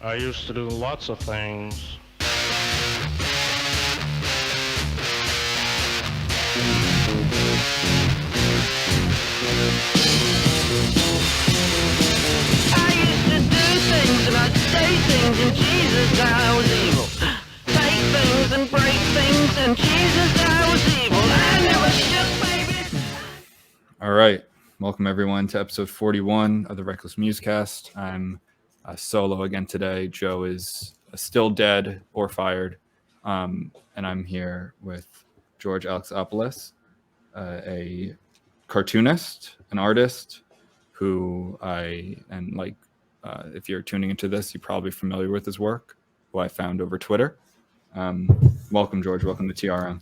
I used to do lots of things. I used to do things and I'd say things and Jesus, I was evil. Take things and break things and Jesus, I was evil. I never shook, baby. All right. Welcome, everyone, to episode 41 of the Reckless Musecast. I'm solo again today. Joe is still dead or fired. And I'm here with George Alexopoulos, a cartoonist, an artist who if you're tuning into this, you're probably familiar with his work, who I found over Twitter. Welcome, George. Welcome to TRM.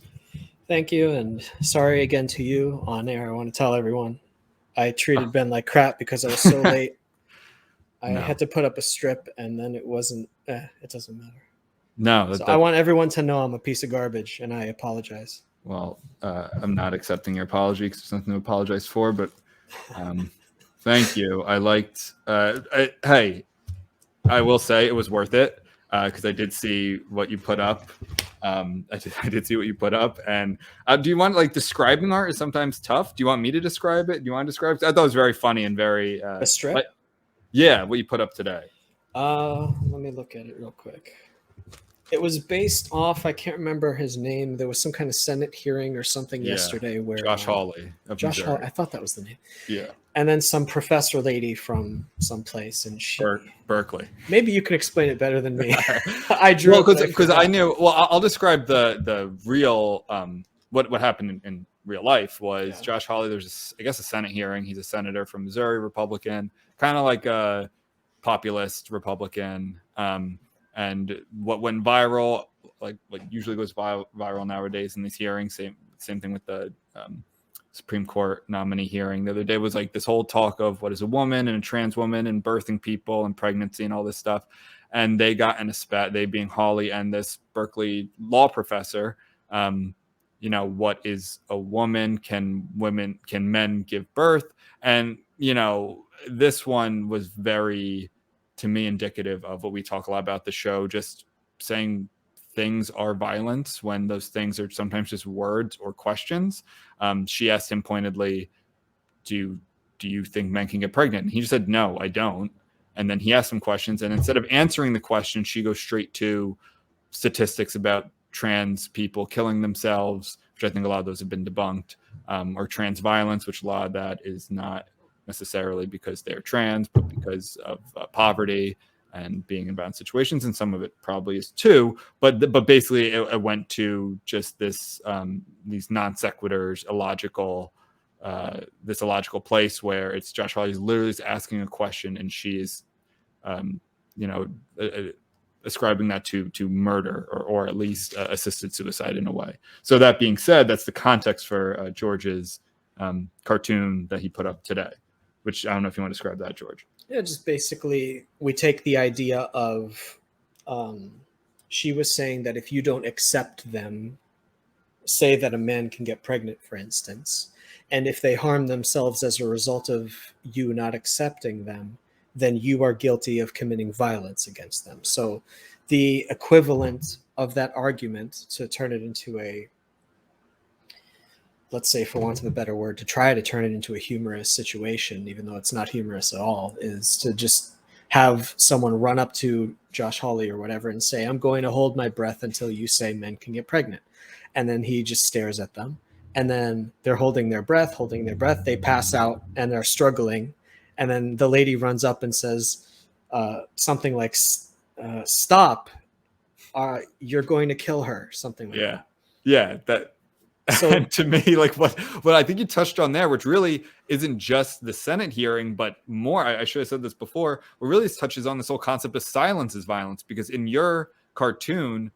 Thank you, and sorry again to you on air. I want to tell everyone I treated Ben like crap because I was so late. I had to put up a strip, and then it wasn't. It doesn't matter. No, I want everyone to know I'm a piece of garbage, and I apologize. Well, I'm not accepting your apology because there's nothing to apologize for, but thank you. I liked. Hey, I will say it was worth it because I did see what you put up. I did see what you put up. And do you want describing art is sometimes tough? Do you want me to describe it? Do you want to describe it? I thought it was very funny and very a strip. Yeah, what you put up today. Let me look at it real quick. It was based off, I can't remember his name. There was some kind of Senate hearing or something yesterday where Josh Hawley. Josh Hawley, I thought that was the name. Yeah. And then some professor lady from someplace, and Berkeley. Maybe you can explain it better than me. I drew because I knew. Well, I'll describe the real what happened in real life was Josh Hawley. There's a Senate hearing. He's a senator from Missouri, Republican, kind of like a populist Republican. And what went viral, like what usually goes viral nowadays in these hearings, same thing with the Supreme Court nominee hearing the other day, was like this whole talk of what is a woman and a trans woman and birthing people and pregnancy and all this stuff. And they got in a spat, they being Hawley and this Berkeley law professor, what is a woman? Can men give birth? And, this one was very, to me, indicative of what we talk a lot about the show, just saying things are violence when those things are sometimes just words or questions. She asked him pointedly, do you think men can get pregnant? And he just said, no, I don't. And then he asked some questions, and instead of answering the question, she goes straight to statistics about trans people killing themselves, which I think a lot of those have been debunked, or trans violence, which a lot of that is not necessarily because they're trans, but because of poverty and being in bad situations, and some of it probably is too. But basically, it went to just this these non sequiturs, this illogical place where it's Josh Hawley's literally asking a question, and she is, ascribing that to murder or at least assisted suicide in a way. So that being said, that's the context for George's cartoon that he put up today, which I don't know if you want to describe that, George. Yeah, just basically we take the idea of she was saying that if you don't accept them, say that a man can get pregnant, for instance, and if they harm themselves as a result of you not accepting them, then you are guilty of committing violence against them. So the equivalent of that argument, to turn it into a, let's say, for want of a better word, to try to turn it into a humorous situation, even though it's not humorous at all, is to just have someone run up to Josh Hawley or whatever and say, I'm going to hold my breath until you say men can get pregnant. And then he just stares at them. And then they're holding their breath. They pass out and they're struggling. And then the lady runs up and says something like, stop, you're going to kill her, something like that. Yeah, that. So to me, like what I think you touched on there, which really isn't just the Senate hearing, but more, I should have said this before, what really touches on this whole concept of silence is violence, because in your cartoon,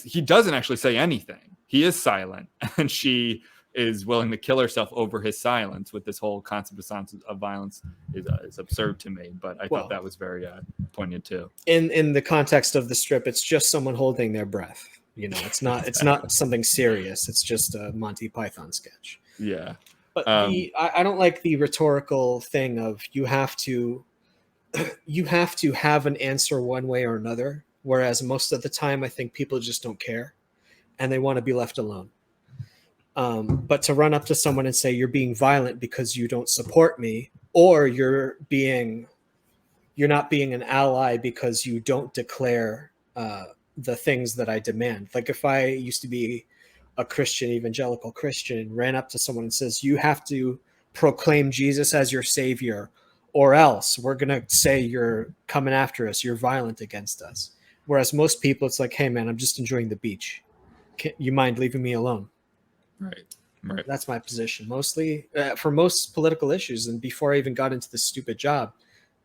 he doesn't actually say anything. He is silent, and she is willing to kill herself over his silence. With this whole concept of silence of violence is absurd to me, but I thought that was very poignant too. In the context of the strip, it's just someone holding their breath. It's not something serious. It's just a Monty Python sketch. Yeah. But I don't like the rhetorical thing of you have to you have to have an answer one way or another. Whereas most of the time, I think people just don't care and they want to be left alone. But to run up to someone and say you're being violent because you don't support me, or you're not being an ally because you don't declare the things that I demand. Like if I used to be a Christian, evangelical Christian, and ran up to someone and says, you have to proclaim Jesus as your savior, or else we're going to say you're coming after us, you're violent against us. Whereas most people, it's like, hey, man, I'm just enjoying the beach. You mind leaving me alone? Right. Right. That's my position mostly for most political issues. And before I even got into this stupid job,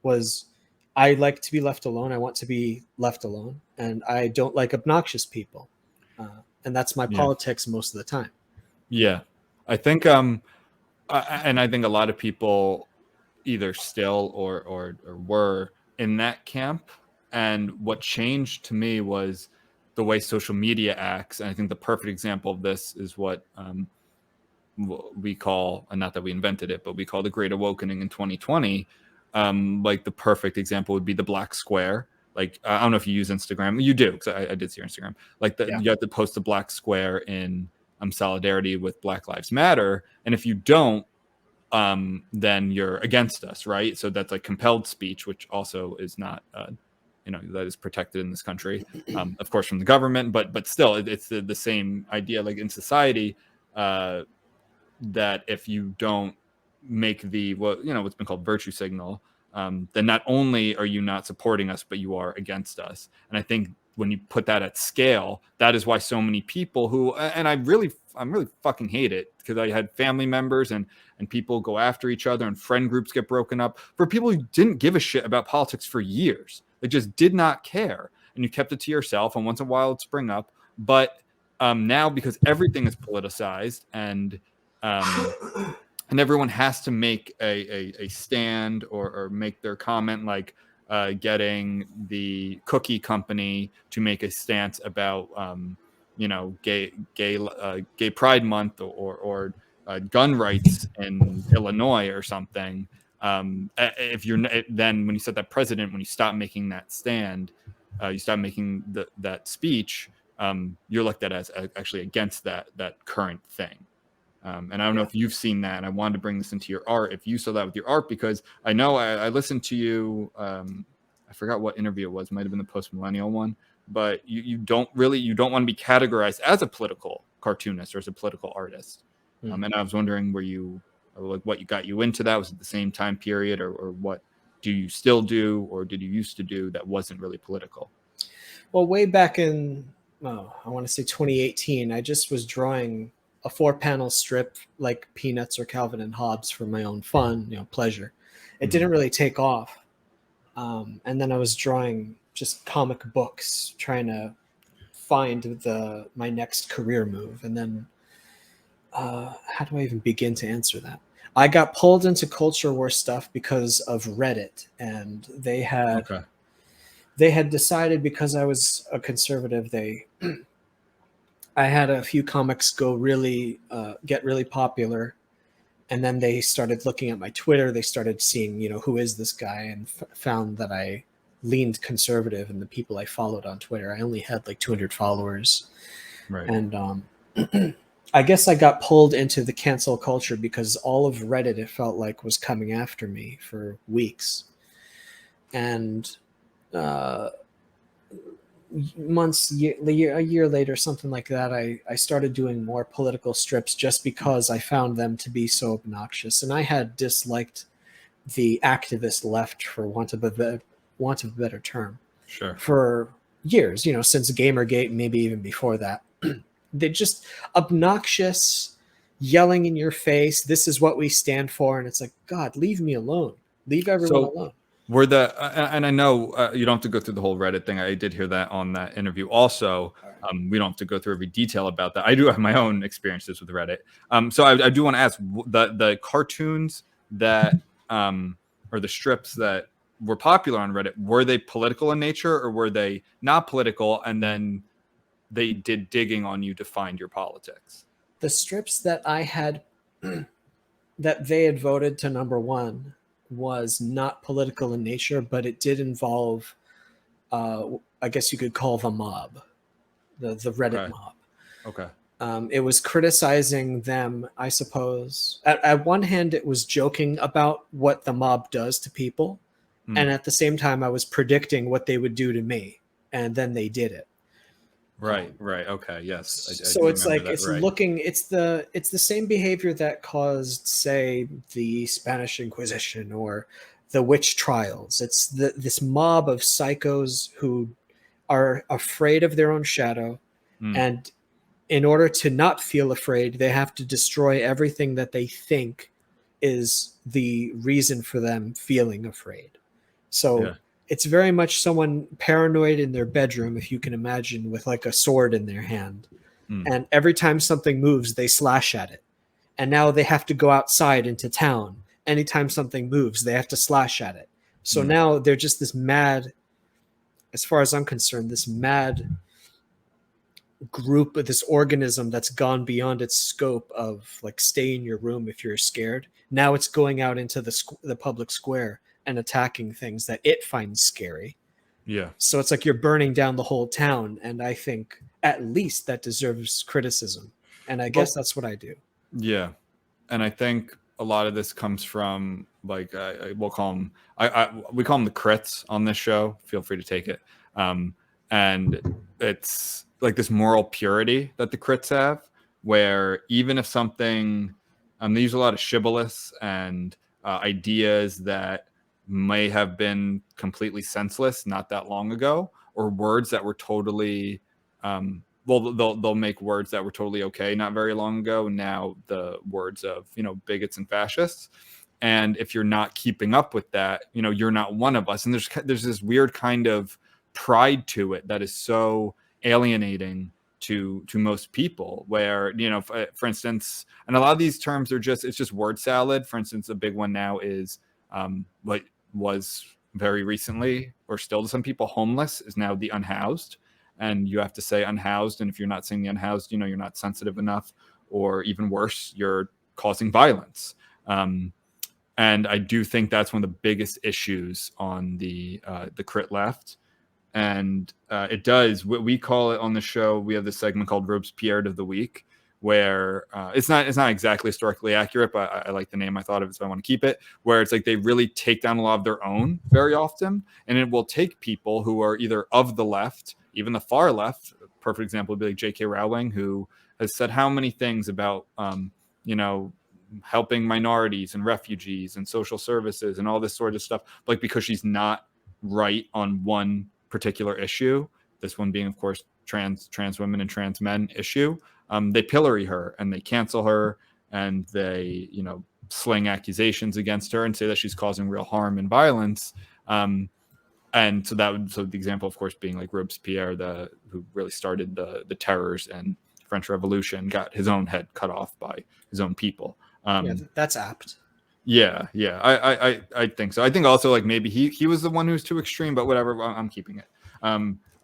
was I like to be left alone. I want to be left alone, and I don't like obnoxious people. And that's my politics most of the time. Yeah, I think and I think a lot of people either still or were in that camp. And what changed to me was the way social media acts. And I think the perfect example of this is what we call, and not that we invented it, but we call the Great Awakening in 2020. Like the perfect example would be the black square. Like I don't know if you use Instagram. You do, because I did see your Instagram. Like you have to post the black square in solidarity with Black Lives Matter, and if you don't, then you're against us, right? So that's like compelled speech, which also is not, that is protected in this country, of course, from the government, but still, it's the same idea. Like in society, that if you don't make what's been called virtue signal, then not only are you not supporting us, but you are against us. And I think when you put that at scale, that is why so many people who, and I'm really fucking hate it, because I had family members and people go after each other, and friend groups get broken up for people who didn't give a shit about politics for years. They just did not care, and you kept it to yourself, and once in a while it'd spring up. But now, because everything is politicized, and everyone has to make a stand or make their comment, like getting the cookie company to make a stance about gay Pride Month or gun rights in Illinois or something. If you're then, when you set that precedent, when you stop making that stand, you stop making that speech, you're looked at as actually against that current thing. And I don't know if you've seen that, and I wanted to bring this into your art, if you saw that with your art, because I know I listened to you, I forgot what interview it was, it might have been the post-millennial one, but you don't want to be categorized as a political cartoonist or as a political artist. And I was wondering, what got you into that? Was it the same time period, or what do you still do, or did you used to do that wasn't really political? Well, way back in, I want to say 2018, I just was drawing a 4-panel strip like Peanuts or Calvin and Hobbes for my own fun, pleasure. It didn't really take off. And then I was drawing just comic books, trying to find my next career move. And then how do I even begin to answer that? I got pulled into culture war stuff because of Reddit, and they had decided, because I was a conservative, I had a few comics get really popular, and then they started looking at my Twitter. They started seeing, who is this guy, and found that I leaned conservative, and the people I followed on Twitter, I only had like 200 followers. Right. And I guess I got pulled into the cancel culture because all of Reddit, it felt like, was coming after me for weeks. And a year later, something like that, I started doing more political strips just because I found them to be so obnoxious. And I had disliked the activist left, for want of a better term, for years, since Gamergate, maybe even before that. They're just obnoxious, yelling in your face, this is what we stand for. And it's like, God, leave me alone. Leave everyone alone. And I know you don't have to go through the whole Reddit thing. I did hear that on that interview also. We don't have to go through every detail about that. I do have my own experiences with Reddit. So I do want to ask, the cartoons that, or the strips that were popular on Reddit, were they political in nature, or were they not political, and then they did digging on you to find your politics? The strips that I had, that they had voted to number one, was not political in nature, but it did involve, I guess you could call the mob, the Reddit Okay. mob. Okay. It was criticizing them, I suppose. At one hand, it was joking about what the mob does to people, and at the same time, I was predicting what they would do to me, and then they did it. Right. Right. Okay. Yes, I So do it's remember like that. Right. it's the same behavior that caused, say, the Spanish Inquisition or the witch trials. It's this mob of psychos who are afraid of their own shadow, Mm. and in order to not feel afraid, they have to destroy everything that they think is the reason for them feeling afraid. So Yeah. it's very much someone paranoid in their bedroom, if you can imagine, with like a sword in their hand. Mm. And every time something moves, they slash at it. And now they have to go outside into town. Anytime something moves, they have to slash at it. So Mm. now they're just this mad, as far as I'm concerned, this mad group, this organism that's gone beyond its scope of like stay in your room if you're scared. Now it's going out into the public square and attacking things that it finds scary. Yeah. So it's like you're burning down the whole town, and I think at least that deserves criticism. And I guess Well, that's what I do. yeah. And I think a lot of this comes from like we'll call them we call them the crits on this show. Feel free to take it. And it's like this moral purity that the crits have, where even if something, they use a lot of shibboleths and ideas that may have been completely senseless not that long ago, or words that were totally well, they'll make words that were totally okay not very long ago, now the words of, you know, bigots and fascists. And if you're not keeping up with that, you know, you're not one of us. And there's this weird kind of pride to it that is so alienating to most people, where, you know, for instance, and a lot of these terms are just, it's just word salad. For instance, a big one now is what was very recently, or still to some people, homeless, is now the unhoused. And you have to say unhoused, and if you're not saying the unhoused, you know, you're not sensitive enough, or even worse, you're causing violence. And I do think that's one of the biggest issues on the crit left. And it does, what we call it on the show, we have this segment called Robespierre of the Week, where it's not exactly historically accurate, but I like the name I thought of it, so I want to keep it, where it's like they really take down a lot of their own very often. And it will take people who are either of the left, even the far left. A perfect example would be like J.K. Rowling, who has said how many things about you know, helping minorities and refugees and social services and all this sort of stuff, like, because she's not right on one particular issue, this one being, of course, trans women and trans men issue, they pillory her and they cancel her, and they, you know, sling accusations against her and say that she's causing real harm and violence. And so the example, of course, being like Robespierre, who really started the terrors and French Revolution, got his own head cut off by his own people. Yeah, that's apt. Yeah, I think so. I think also, like, maybe he was the one who's too extreme, but whatever, I'm keeping it.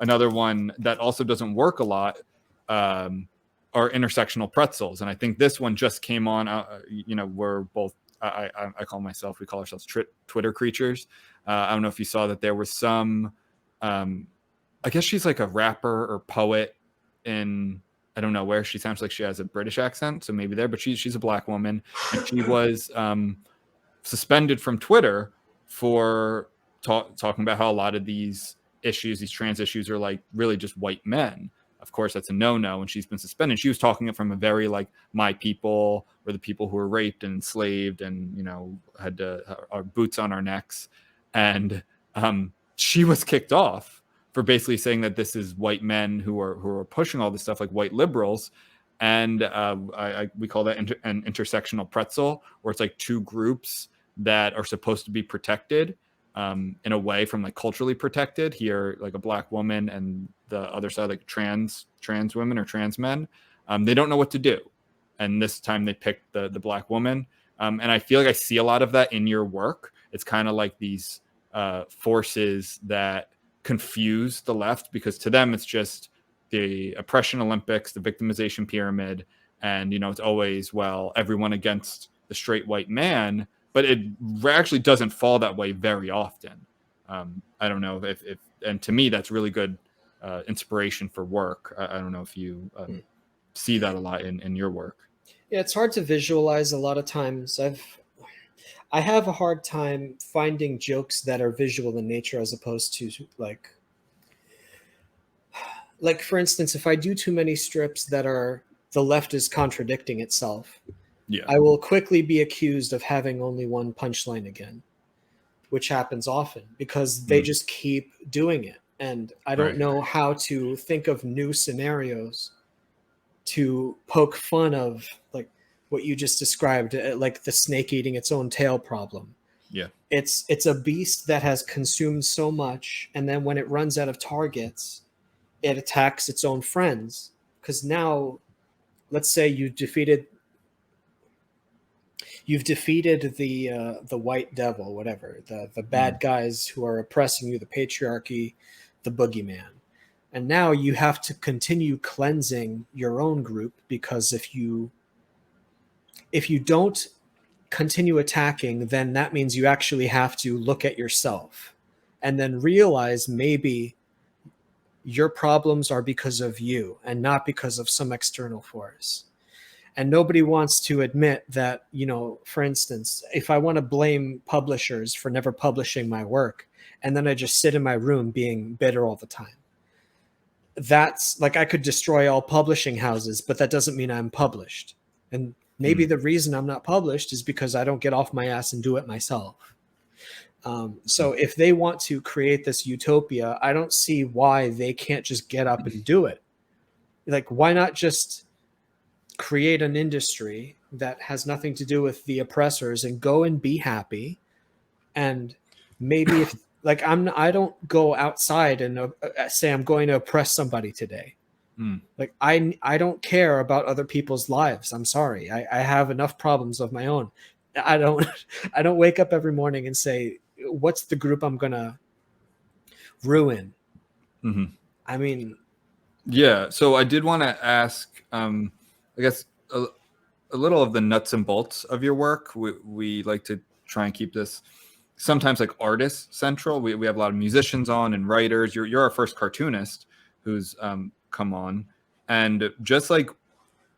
Another one that also doesn't work a lot are intersectional pretzels, and I think this one just came on. You know, we're both. I call myself. We call ourselves Twitter creatures. I don't know if you saw that there was some. I guess she's like a rapper or poet in, I don't know where. She sounds like she has a British accent, so maybe there. But she's a black woman, and she was suspended from Twitter for talking about how a lot of these issues, these trans issues, are like really just white men. Of course, that's a no-no, and she's been suspended. She was talking it from a very like, my people were the people who were raped and enslaved, and, you know, had our boots on our necks, and she was kicked off for basically saying that this is white men who are pushing all this stuff, like white liberals. And we call that an intersectional pretzel, where it's like two groups that are supposed to be protected in a way, from like culturally protected. Here, like a black woman, and the other side, like trans women or trans men. They don't know what to do, and this time they picked the black woman. And I feel like I see a lot of that in your work. It's kind of like these forces that confuse the left, because to them it's just the oppression Olympics, the victimization pyramid, and, you know, it's always, well, everyone against the straight white man. but it actually doesn't fall that way very often. I don't know if and to me that's really good inspiration for work. I don't know if you see that a lot in your work. Yeah, it's hard to visualize a lot of times. I have a hard time finding jokes that are visual in nature as opposed to like for instance, if I do too many strips that are the left is contradicting itself, Yeah. I will quickly be accused of having only one punchline again, which happens often because they just keep doing it. And I don't Right. know how to think of new scenarios to poke fun of like what you just described, like the snake eating its own tail problem. Yeah. It's a beast that has consumed so much, and then when it runs out of targets, it attacks its own friends. Because now, let's say you've defeated the white devil, whatever, the bad guys who are oppressing you, the patriarchy, the boogeyman. And now you have to continue cleansing your own group, because if you don't continue attacking, then that means you actually have to look at yourself and then realize maybe your problems are because of you and not because of some external force. And nobody wants to admit that, for instance, if I want to blame publishers for never publishing my work, and then I just sit in my room being bitter all the time, that's like, I could destroy all publishing houses, but that doesn't mean I'm published. And maybe the reason I'm not published is because I don't get off my ass and do it myself. So if they want to create this utopia, I don't see why they can't just get up and do it. Like, why not just create an industry that has nothing to do with the oppressors and go and be happy? And maybe if like I don't go outside and say I'm going to oppress somebody today. Like I don't care about other people's lives. I'm sorry. I have enough problems of my own. I don't wake up every morning and say, what's the group I'm gonna ruin? I mean, yeah. So I did want to ask, I guess a little of the nuts and bolts of your work. We like to try and keep this sometimes like artist central. We have a lot of musicians on and writers. You're our first cartoonist who's come on, and just like,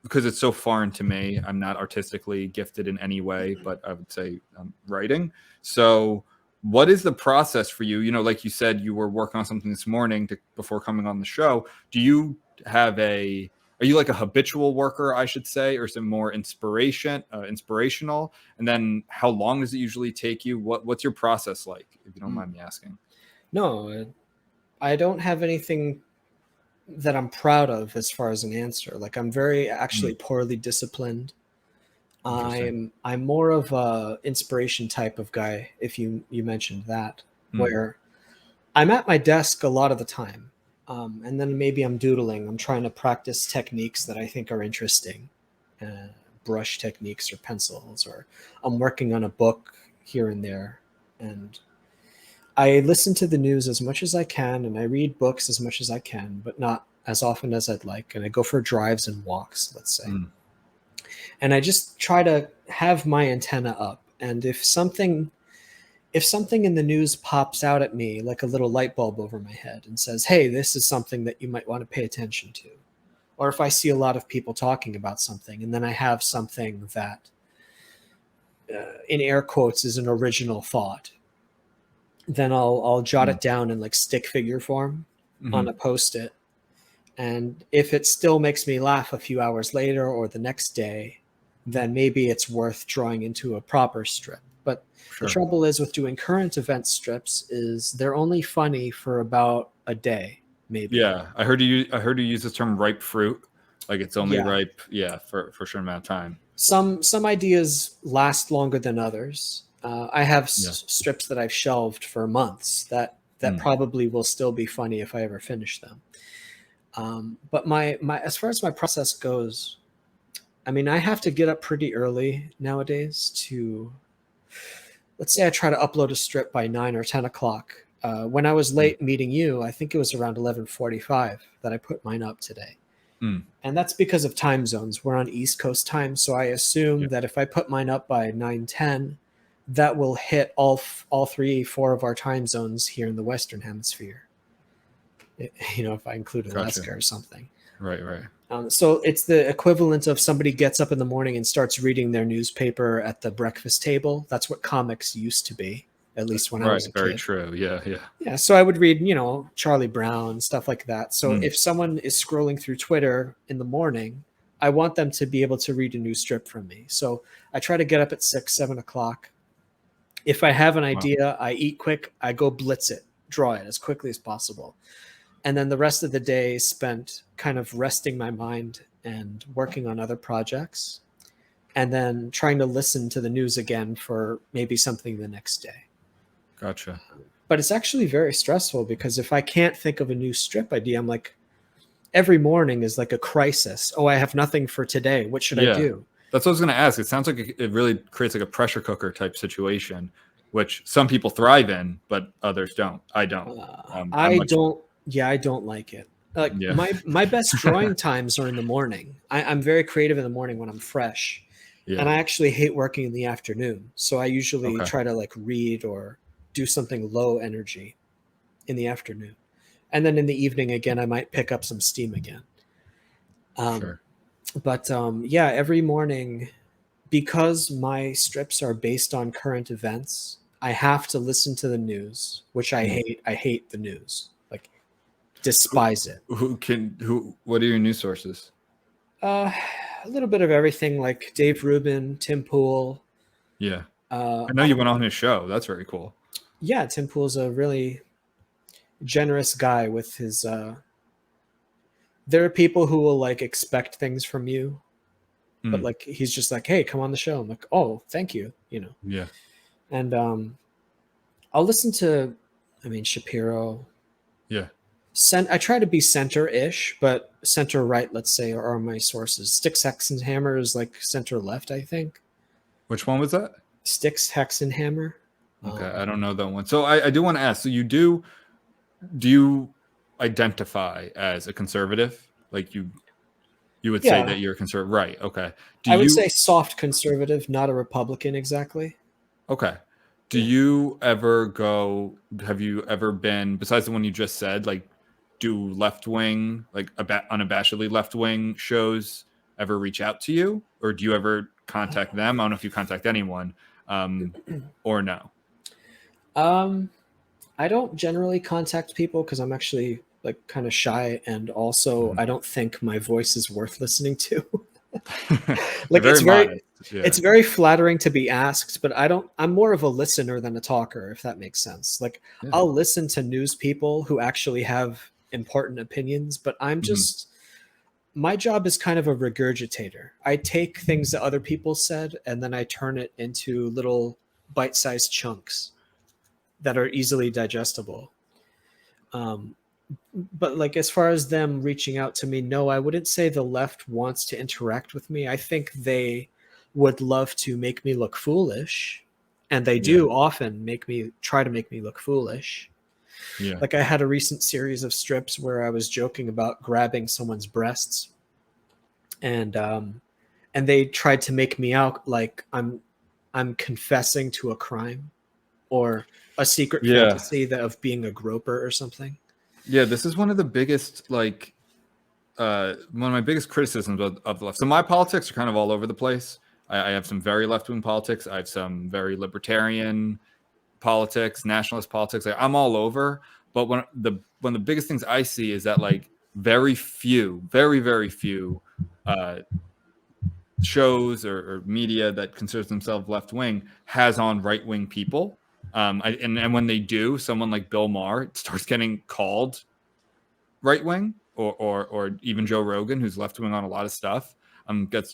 because it's so foreign to me, I'm not artistically gifted in any way, but I would say writing. So what is the process for you? Like you said, you were working on something this morning before coming on the show. Do you have are you like a habitual worker, I should say, or is it more inspirational? And then how long does it usually take you? What's your process like, if you don't mind me asking? No, I don't have anything that I'm proud of as far as an answer. Like, I'm very actually poorly disciplined. I'm more of a inspiration type of guy, if you mentioned that, where I'm at my desk a lot of the time. And then maybe I'm doodling. I'm trying to practice techniques that I think are interesting, brush techniques or pencils, or I'm working on a book here and there. And I listen to the news as much as I can, and I read books as much as I can, but not as often as I'd like. And I go for drives and walks, let's say. And I just try to have my antenna up. And if something in the news pops out at me like a little light bulb over my head and says, hey, this is something that you might want to pay attention to, or if I see a lot of people talking about something and then I have something that, in air quotes, is an original thought, then I'll jot it down in like stick figure form on a Post-it. And if it still makes me laugh a few hours later or the next day, then maybe it's worth drawing into a proper strip. But the trouble is with doing current event strips is they're only funny for about a day, maybe. Yeah, I heard you use this term ripe fruit. Like it's only ripe, for a short amount of time. Some ideas last longer than others. I have strips that I've shelved for months that probably will still be funny if I ever finish them. But my as far as my process goes, I mean, I have to get up pretty early nowadays to, let's say I try to upload a strip by 9 or 10 o'clock. When I was late meeting you, I think it was around 11:45 that I put mine up today. And that's because of time zones. We're on East Coast time, so I assume that if I put mine up by 9:10, that will hit all 4 of our time zones here in the Western Hemisphere. If I include Alaska Gotcha. or something. Right. So it's the equivalent of somebody gets up in the morning and starts reading their newspaper at the breakfast table. That's what comics used to be, at least when I Right. was a Very kid. true. Yeah. Yeah, so I would read, Charlie Brown, stuff like that. So Mm. if someone is scrolling through Twitter in the morning, I want them to be able to read a new strip from me. So I try to get up at 6, 7 o'clock. If I have an idea, I eat quick, I go blitz it, draw it as quickly as possible. And then the rest of the day is spent kind of resting my mind and working on other projects, and then trying to listen to the news again for maybe something the next day. Gotcha. But it's actually very stressful because if I can't think of a new strip idea, I'm like, every morning is like a crisis. Oh, I have nothing for today. What should I do? That's what I was going to ask. It sounds like it really creates like a pressure cooker type situation, which some people thrive in, but others don't. I don't. I don't. Yeah, I don't like it. Like Yeah. my best drawing times are in the morning. I'm very creative in the morning when I'm fresh, and I actually hate working in the afternoon. So I usually try to like read or do something low energy in the afternoon, and then in the evening again, I might pick up some steam again. Sure. But yeah, every morning, because my strips are based on current events, I have to listen to the news, which I hate. I hate the news. Like, despise it. What are your news sources? A little bit of everything, like Dave Rubin, Tim Pool. Yeah. I know you went on his show. That's very cool. Yeah, Tim Pool's a really generous guy with his there are people who will like expect things from you, but like he's just like, hey, come on the show. I'm like, oh, thank you, Yeah. And I'll listen to, Shapiro. Yeah. I try to be center-ish, but center right, let's say, are my sources. Sticks, Hex, and Hammer is like center left, I think. Which one was that? Sticks, Hex, and Hammer. Okay, I don't know that one. So I do want to ask. So do you identify as a conservative? Like you would say that you're a conservative, right? Okay. I would say soft conservative, not a Republican exactly. Okay. Do you ever go? Have you ever been, besides the one you just said, like do left wing, like unabashedly left wing shows ever reach out to you, or do you ever contact them? I don't know if you contact anyone, or no. I don't generally contact people because I'm actually like kind of shy, and also I don't think my voice is worth listening to. Like it's very flattering to be asked, but I'm more of a listener than a talker, if that makes sense. Like I'll listen to news people who actually have important opinions, but I'm just my job is kind of a regurgitator. I take things that other people said and then I turn it into little bite-sized chunks that are easily digestible. But like as far as them reaching out to me, no, I wouldn't say the left wants to interact with me. I think they would love to make me look foolish, and they do often try to make me look foolish. Yeah. Like I had a recent series of strips where I was joking about grabbing someone's breasts, and they tried to make me out like I'm confessing to a crime or a secret fantasy of being a groper or something. Yeah, this is one of the biggest, like, one of my biggest criticisms of the left. So my politics are kind of all over the place. I have some very left-wing politics. I have some very libertarian politics, nationalist politics. Like, I'm all over. But one of the biggest things I see is that like very few shows or media that considers themselves left-wing has on right-wing people. And when they do, someone like Bill Maher starts getting called right-wing, or even Joe Rogan, who's left-wing on a lot of stuff,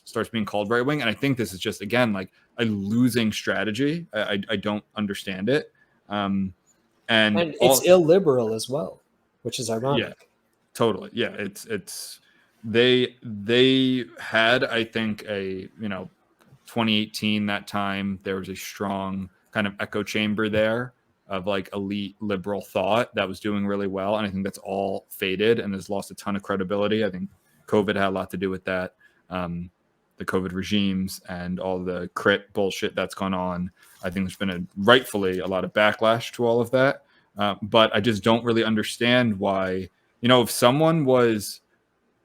starts being called right-wing. And I think this is just, again, like a losing strategy. I don't understand it. And it's illiberal as well, which is ironic. Yeah, totally. Yeah, it's they had, I think, 2018, that time there was a strong kind of echo chamber there of like elite liberal thought that was doing really well, and I think that's all faded and has lost a ton of credibility. I think COVID had a lot to do with that. the COVID regimes and all the crit bullshit that's gone on. I think there's been rightfully a lot of backlash to all of that. But I just don't really understand why, if someone was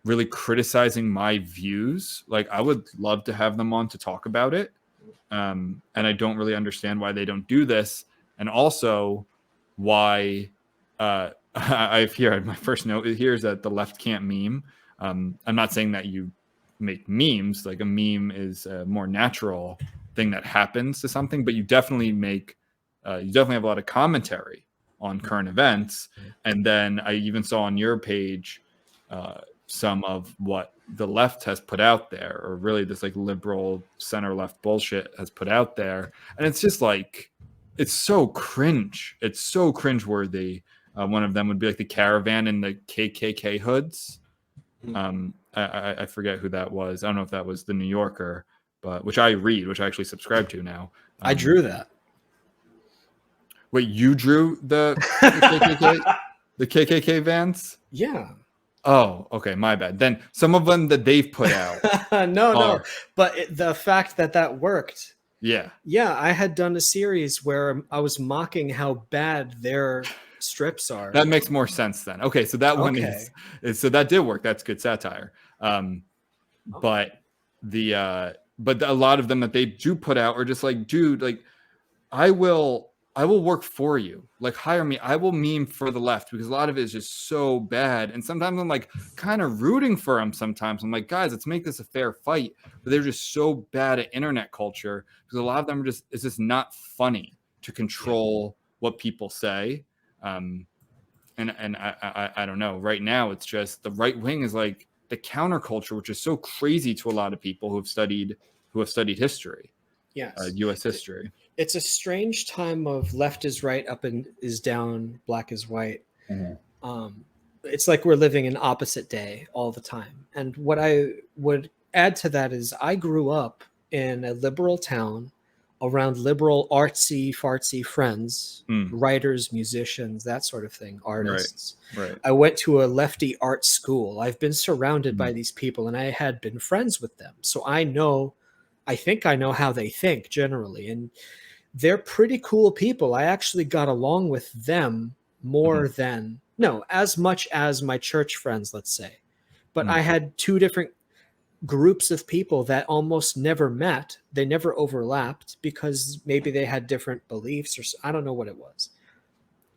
really criticizing my views, like I would love to have them on to talk about it. And I don't really understand why they don't do this. And also why I've here, my first note here is that the left can't meme. I'm not saying that you make memes, like a meme is a more natural thing that happens to something, but you definitely have a lot of commentary on current events. And then I even saw on your page some of what the left has put out there, or really this like liberal center left bullshit has put out there. And it's just like, it's so cringe. It's so cringeworthy. One of them would be like the caravan in the KKK hoods. I forget who that was. I don't know if that was the New Yorker, but which I actually subscribe to now. I drew that. Wait, you drew the KKK, the KKK vans? Yeah. Oh, okay, my bad. Then some of them that they've put out. No. But the fact that worked. Yeah. Yeah, I had done a series where I was mocking how bad their strips are. That makes more sense then. Okay, so that one is so that did work. That's good satire. But a lot of them that they do put out are just like, dude, like I will work for you. Like hire me. I will meme for the left, because a lot of it is just so bad. And sometimes I'm like kind of rooting for them. Sometimes I'm like, guys, let's make this a fair fight. But they're just so bad at internet culture, because a lot of them it's just not funny to control what people say. And I don't know. Right now, it's just the right wing is like the counterculture, which is so crazy to a lot of people who have studied history. Yes. U.S. history. It's a strange time of left is right, up and is down, black is white. Mm-hmm. It's like we're living an opposite day all the time. And what I would add to that is I grew up in a liberal town around liberal artsy fartsy friends, writers, musicians, that sort of thing, artists. Right. I went to a lefty art school. I've been surrounded by these people, and I had been friends with them. So I think I know how they think generally. And they're pretty cool people. I actually got along with them more than, as much as my church friends, let's say. But I had two different groups of people that almost never met. They never overlapped because maybe they had different beliefs, or I don't know what it was.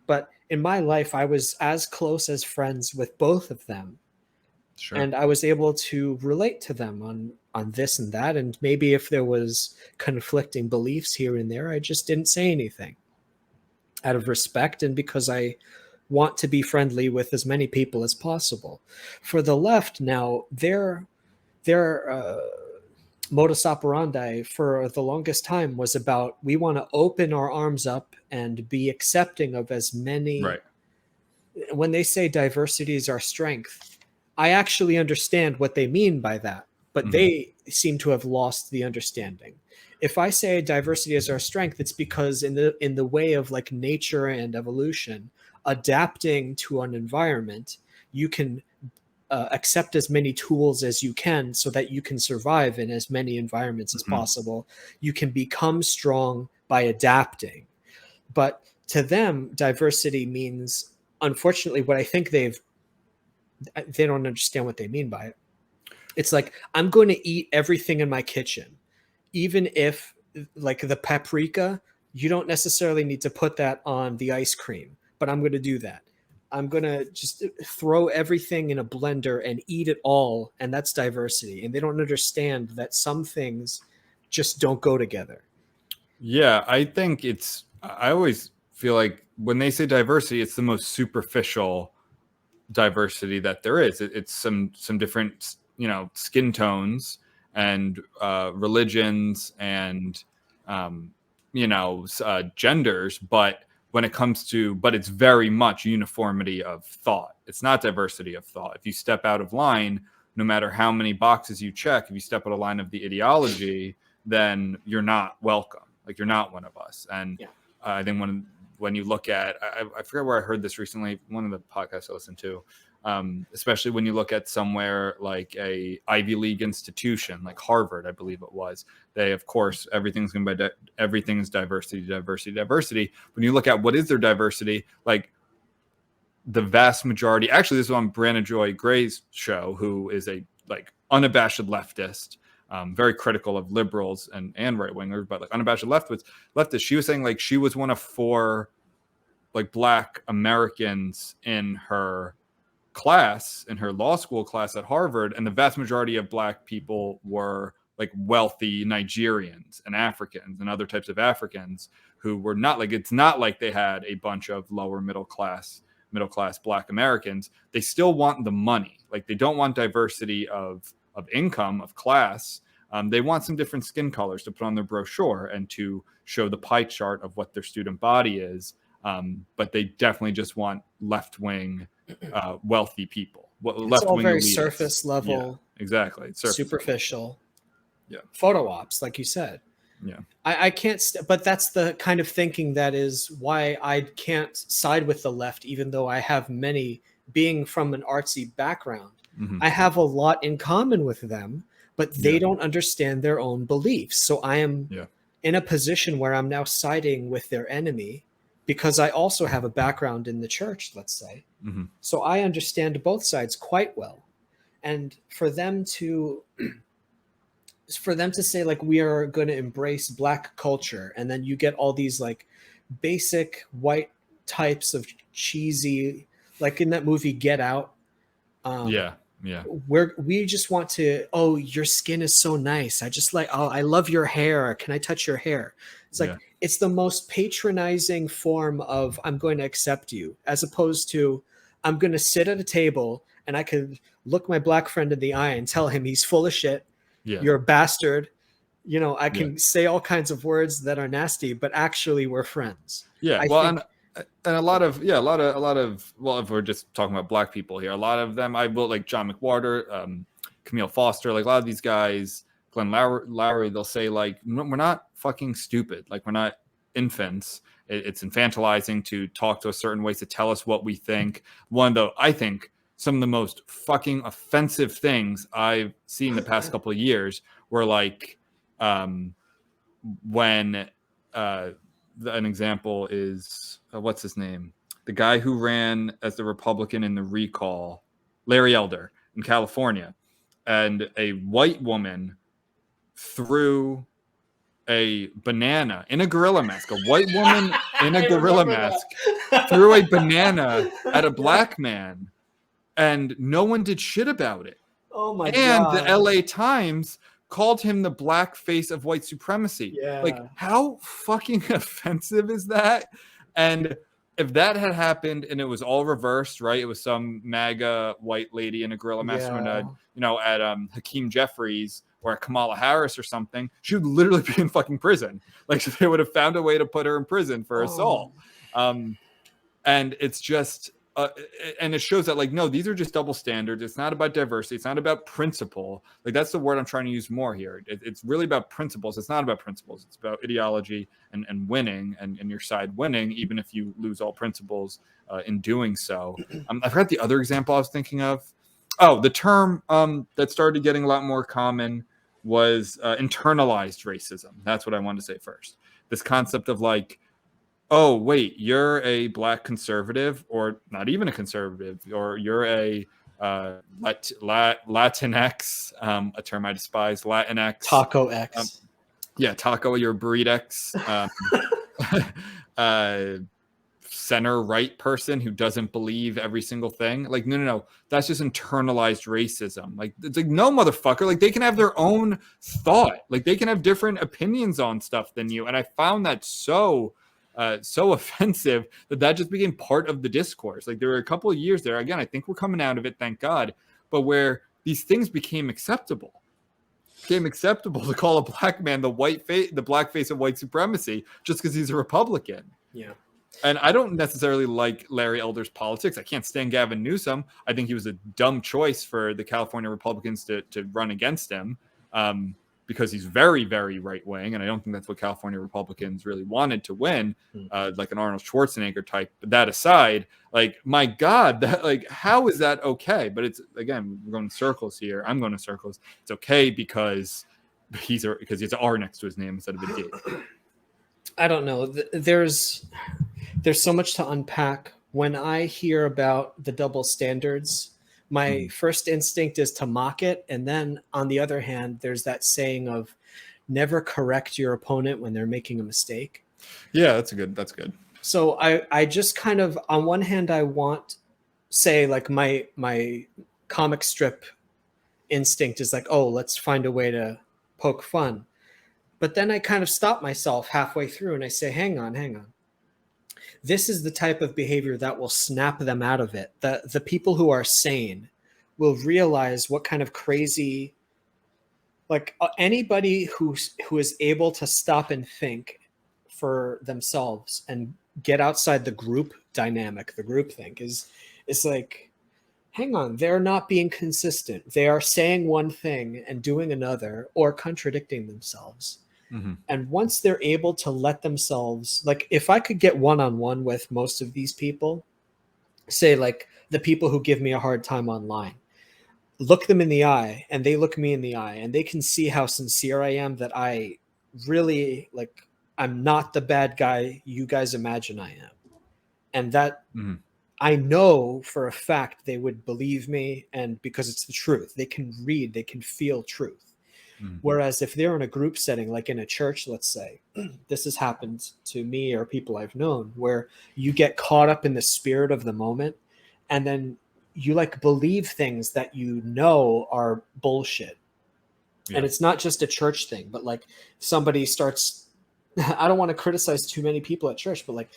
But in my life, I was as close as friends with both of them. Sure. And I was able to relate to them on this and that. And maybe if there was conflicting beliefs here and there, I just didn't say anything out of respect and because I want to be friendly with as many people as possible. For the left now, their modus operandi for the longest time was about, we want to open our arms up and be accepting of as many. Right. When they say diversity is our strength, I actually understand what they mean by that, but they seem to have lost the understanding. If I say diversity is our strength, it's because in the way of like nature and evolution, adapting to an environment, you can accept as many tools as you can so that you can survive in as many environments as possible. You can become strong by adapting. But to them, diversity means, unfortunately, what I think they don't understand what they mean by it. It's like, I'm going to eat everything in my kitchen, even if like the paprika, you don't necessarily need to put that on the ice cream, but I'm going to do that. I'm going to just throw everything in a blender and eat it all. And that's diversity. And they don't understand that some things just don't go together. Yeah, I think I always feel like when they say diversity, it's the most superficial diversity that there is. It's some different, skin tones and religions and, genders, but when it comes to, but it's very much uniformity of thought. It's not diversity of thought. If you step out of line, no matter how many boxes you check, if you step out of line of the ideology, then you're not welcome. Like, you're not one of us. And I think when you look at, I forget where I heard this recently, one of the podcasts I listened to, especially when you look at somewhere like a Ivy League institution like Harvard, I believe it was. They, of course, everything's going to be everything's diversity. When you look at what is their diversity, like the vast majority, actually, this was on Brianna Joy Gray's show, who is a like unabashed leftist, very critical of liberals and right wingers, but like unabashed leftist. She was saying like she was one of 4 like Black Americans in her class, in her law school class at Harvard, and the vast majority of Black people were like wealthy Nigerians and Africans and other types of Africans who were not like, it's not like they had a bunch of lower middle class Black Americans. They still want the money. Like they don't want diversity of income, of class. They want some different skin colors to put on their brochure and to show the pie chart of what their student body is. But they definitely just want left-wing, wealthy people. It's all very surface level. Yeah, exactly. It's superficial. Yeah. Photo ops, like you said. Yeah. I can't, but that's the kind of thinking that is why I can't side with the left, even though I have many, being from an artsy background. Mm-hmm. I have a lot in common with them, but they don't understand their own beliefs. So I am in a position where I'm now siding with their enemy because I also have a background in the church, let's say. Mm-hmm. So I understand both sides quite well. And for them to say like we are going to embrace Black culture, and then you get all these like basic white types of cheesy, like in that movie Get Out. Where we just want to, oh, your skin is so nice. I just like, oh, I love your hair. Can I touch your hair? It's like, it's the most patronizing form of I'm going to accept you, as opposed to I'm going to sit at a table and I could look my Black friend in the eye and tell him he's full of shit. You're a bastard. You know, I can say all kinds of words that are nasty, but actually we're friends. Yeah. And a lot of, well, if we're just talking about Black people here, a lot of them, I will like John McWhorter, Camille Foster, like a lot of these guys, Glenn Lowry, they'll say like, we're not fucking stupid. Like we're not infants. It's infantilizing to talk to a certain ways, to tell us what we think. I think some of the most fucking offensive things I've seen the past couple of years were like, when an example is what's his name, the guy who ran as the Republican in the recall, Larry Elder in California, and a white woman threw a banana in a gorilla mask. A white woman in a gorilla mask threw a banana at a Black man, and no one did shit about it. Oh my God. And the LA Times called him the black face of white supremacy. Yeah. Like, how fucking offensive is that? And if that had happened and it was all reversed, right? It was some MAGA white lady in a gorilla mask, at Hakeem Jeffries or at Kamala Harris or something, she would literally be in fucking prison. Like, they would have found a way to put her in prison for assault. And it's just, and it shows that, like, no, these are just double standards. It's not about diversity. It's not about principle. Like, that's the word I'm trying to use more here. It's really about principles. It's not about principles. It's about ideology and winning and your side winning, even if you lose all principles in doing so. I forgot the other example I was thinking of. Oh, the term that started getting a lot more common was internalized racism. That's what I wanted to say first. This concept of like, oh, wait, you're a black conservative, or not even a conservative, or you're a Latinx, a term I despise, Latinx. Taco X. Taco, you're a burrito X. Center right person who doesn't believe every single thing. Like, no. That's just internalized racism. Like, it's like, no, motherfucker. Like, they can have their own thought. Like, they can have different opinions on stuff than you. And I found that so offensive that just became part of the discourse. Like, there were a couple of years there, again, I think we're coming out of it, thank God, but where these things became acceptable to call a black man the black face of white supremacy just because he's a Republican. Yeah. And I don't necessarily like Larry Elder's politics. I can't stand Gavin Newsom. I think he was a dumb choice for the California Republicans to run against him. because he's very, very right wing, and I don't think that's what California Republicans really wanted to win, like an Arnold Schwarzenegger type. But that aside, like, my God, that, like, how is that okay? But it's, again, we're going in circles here. I'm going in circles. It's okay because he has R next to his name instead of a D. I don't know. There's so much to unpack. When I hear about the double standards, my first instinct is to mock it. And then on the other hand, there's that saying of never correct your opponent when they're making a mistake. Yeah, that's good. So I just kind of, on one hand, I want, say, like my comic strip instinct is like, oh, let's find a way to poke fun. But then I kind of stop myself halfway through and I say, hang on. This is the type of behavior that will snap them out of it. The people who are sane will realize what kind of crazy, like anybody who is able to stop and think for themselves and get outside the group dynamic, the group think is like, hang on, they're not being consistent. They are saying one thing and doing another or contradicting themselves. And once they're able to let themselves, like, if I could get one-on-one with most of these people, say like the people who give me a hard time online, look them in the eye and they look me in the eye and they can see how sincere I am, that I really, like, I'm not the bad guy you guys imagine I am. And that I know for a fact they would believe me, and because it's the truth. They can read, they can feel truth. Whereas if they're in a group setting, like in a church, let's say, this has happened to me or people I've known, where you get caught up in the spirit of the moment and then you like believe things that you know are bullshit. Yeah. And it's not just a church thing, but like somebody starts, I don't want to criticize too many people at church, but like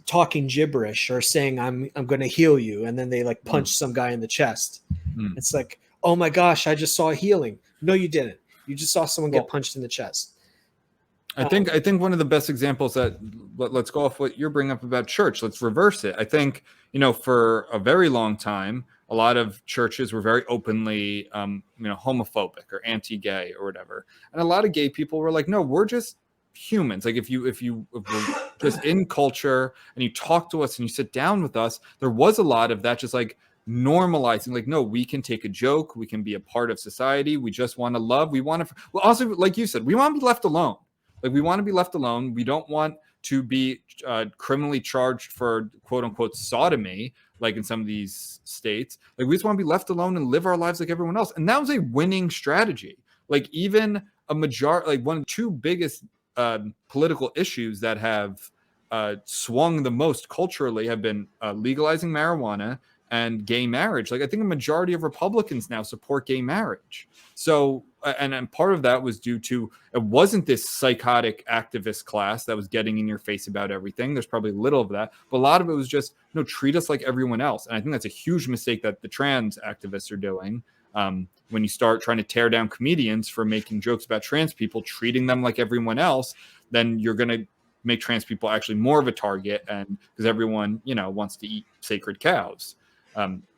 talking gibberish or saying, I'm going to heal you. And then they like punch some guy in the chest. It's like, oh my gosh, I just saw healing. No, you didn't. You just saw someone get punched in the chest. I think one of the best examples that, let's go off what you're bringing up about church. Let's reverse it. I think, for a very long time, a lot of churches were very openly, homophobic or anti-gay or whatever. And a lot of gay people were like, no, we're just humans. Like if we're just in culture and you talk to us and you sit down with us, there was a lot of that just like normalizing, like, no, we can take a joke, we can be a part of society, we just want to love, we want to, well, also, like you said, we want to be left alone. Like, we want to be left alone. We don't want to be criminally charged for quote unquote sodomy, like in some of these states. Like, we just want to be left alone and live our lives like everyone else. And that was a winning strategy. Like, even a majority, like one of the two biggest political issues that have swung the most culturally have been legalizing marijuana and gay marriage. Like, I think a majority of Republicans now support gay marriage. So, and part of that was due to, it wasn't this psychotic activist class that was getting in your face about everything. There's probably a little of that, but a lot of it was just, treat us like everyone else. And I think that's a huge mistake that the trans activists are doing. When you start trying to tear down comedians for making jokes about trans people, treating them like everyone else, then you're going to make trans people actually more of a target. And because everyone, wants to eat sacred cows.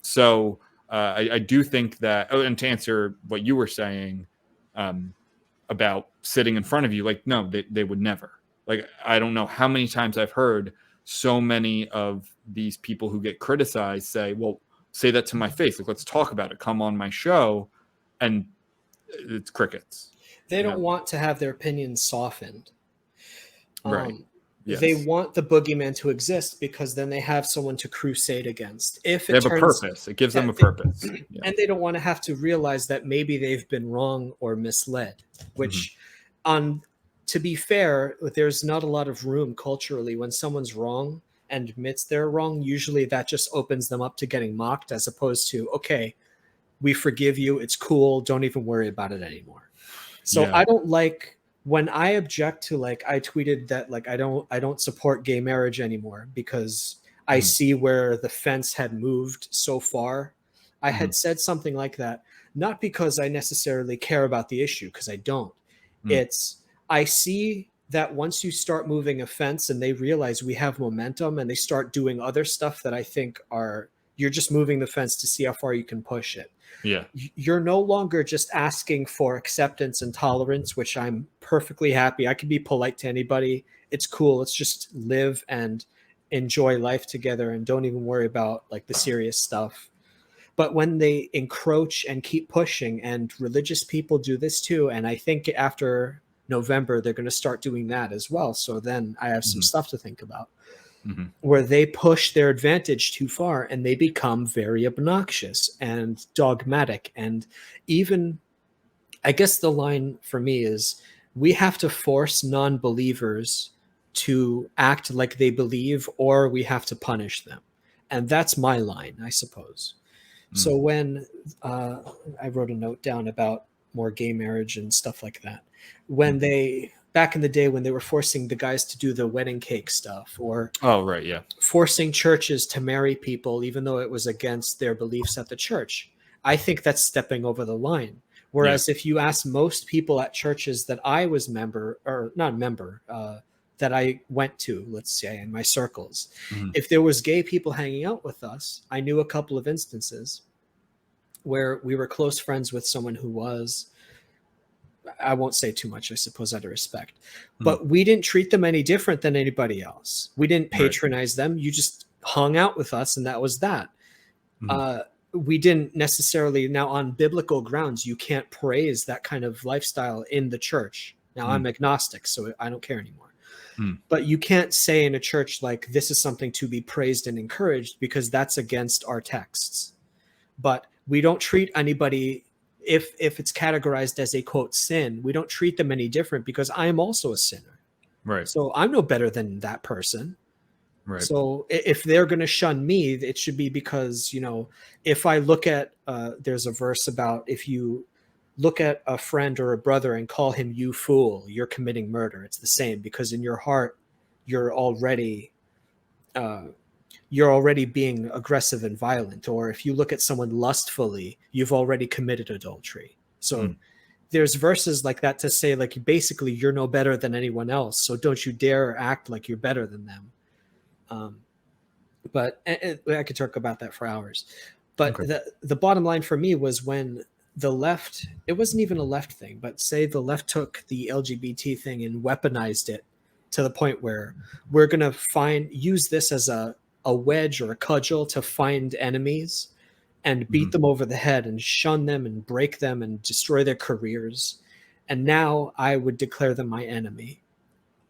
So I do think that, and to answer what you were saying about sitting in front of you, like, no, they would never. Like, I don't know how many times I've heard so many of these people who get criticized say, well, say that to my face. Like, let's talk about it. Come on my show. And it's crickets. They don't want to have their opinions softened. Right. Yes. They want the boogeyman to exist because then they have someone to crusade against. If they have a purpose, it gives them a purpose. Yeah. And they don't want to have to realize that maybe they've been wrong or misled, which to be fair, there's not a lot of room culturally when someone's wrong and admits they're wrong. Usually that just opens them up to getting mocked, as opposed to, okay, we forgive you. It's cool. Don't even worry about it anymore. So I don't like, when I object to, like, I tweeted that, like, I don't support gay marriage anymore because I see where the fence had moved so far. I had said something like that, not because I necessarily care about the issue, because I don't. It's, I see that once you start moving a fence and they realize we have momentum and they start doing other stuff that I think are You're just moving the fence to see how far you can push it. Yeah. You're no longer just asking for acceptance and tolerance, which I'm perfectly happy. I can be polite to anybody. It's cool. Let's just live and enjoy life together and don't even worry about like the serious stuff. But when they encroach and keep pushing, and religious people do this too, and I think after November they're going to start doing that as well. So then I have some Mhm. stuff to think about, Mhm. where they push their advantage too far and they become very obnoxious and dogmatic. And even, I guess the line for me is, we have to force non-believers to act like they believe, or we have to punish them. And that's my line, I suppose. So Mm. when uh, I wrote a note down about more gay marriage and stuff like that, when Mhm. they, back in the day when they were forcing the guys to do the wedding cake stuff, or Oh, right. Yeah. forcing churches to marry people even though it was against their beliefs at the church, I think that's stepping over the line. Yeah. Whereas if you ask most people at churches that I was member, or not member, that I went to, let's say in my circles, Mhm. if there was gay people hanging out with us, I knew a couple of instances where we were close friends with someone who was, I won't say too much, I suppose, out of respect, Mm. but we didn't treat them any different than anybody else. We didn't Right. patronize them. You just hung out with us, and that was that. Mhm. Uh, we didn't necessarily, now on biblical grounds, you can't praise that kind of lifestyle in the church. Now Mm. I'm agnostic, so I don't care anymore. Mm. But you can't say in a church like this is something to be praised and encouraged, because that's against our texts. But we don't treat anybody, if it's categorized as a quote sin, we don't treat them any different, because I am also a sinner. Right. So I'm no better than that person. Right. So if they're going to shun me, it should be because, if I look at, there's a verse about, if you look at a friend or a brother and call him you fool, you're committing murder. It's the same, because in your heart, you're already, uh, you're already being aggressive and violent. Or if you look at someone lustfully, you've already committed adultery. So Mm. there's verses like that to say, like, basically you're no better than anyone else, so don't you dare act like you're better than them. um, but I could talk about that for hours. But Okay. the bottom line for me was when the left, it wasn't even a left thing, but say the left took the LGBT thing and weaponized it to the point where we're going to use this as a wedge or a cudgel to find enemies and beat Mhm. them over the head and shun them and break them and destroy their careers. And now I would declare them my enemy.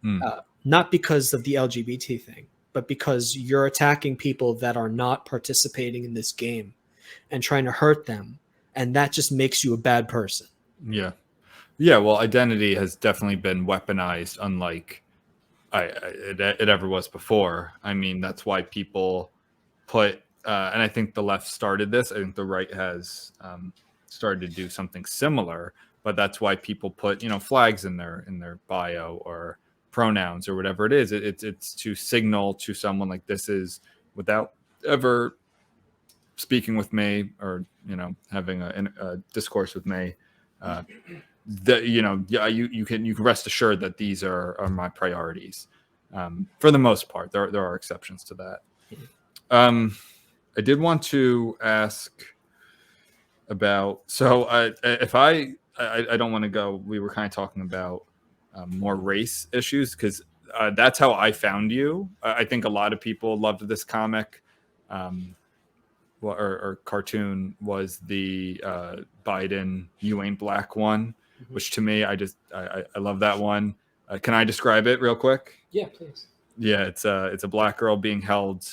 Mm. Not because of the LGBT thing, but because you're attacking people that are not participating in this game and trying to hurt them. And that just makes you a bad person. Yeah. Yeah. Well, identity has definitely been weaponized, unlike it ever was before. I mean, that's why people put, and I think the left started this. I think the right has started to do something similar, but that's why people put, flags in their bio or pronouns or whatever it is. It's to signal to someone like, this is, without ever speaking with me or having a discourse with me. That yeah, you can rest assured that these are my priorities. For the most part, there are exceptions to that. I did want to ask about, so if I don't want to go. We were kind of talking about more race issues, because that's how I found you. I think a lot of people loved this comic. Or cartoon, was the Biden "You Ain't Black" one, which to me, I love that one. Can I describe it real quick? Yeah, please. Yeah, it's a black girl being held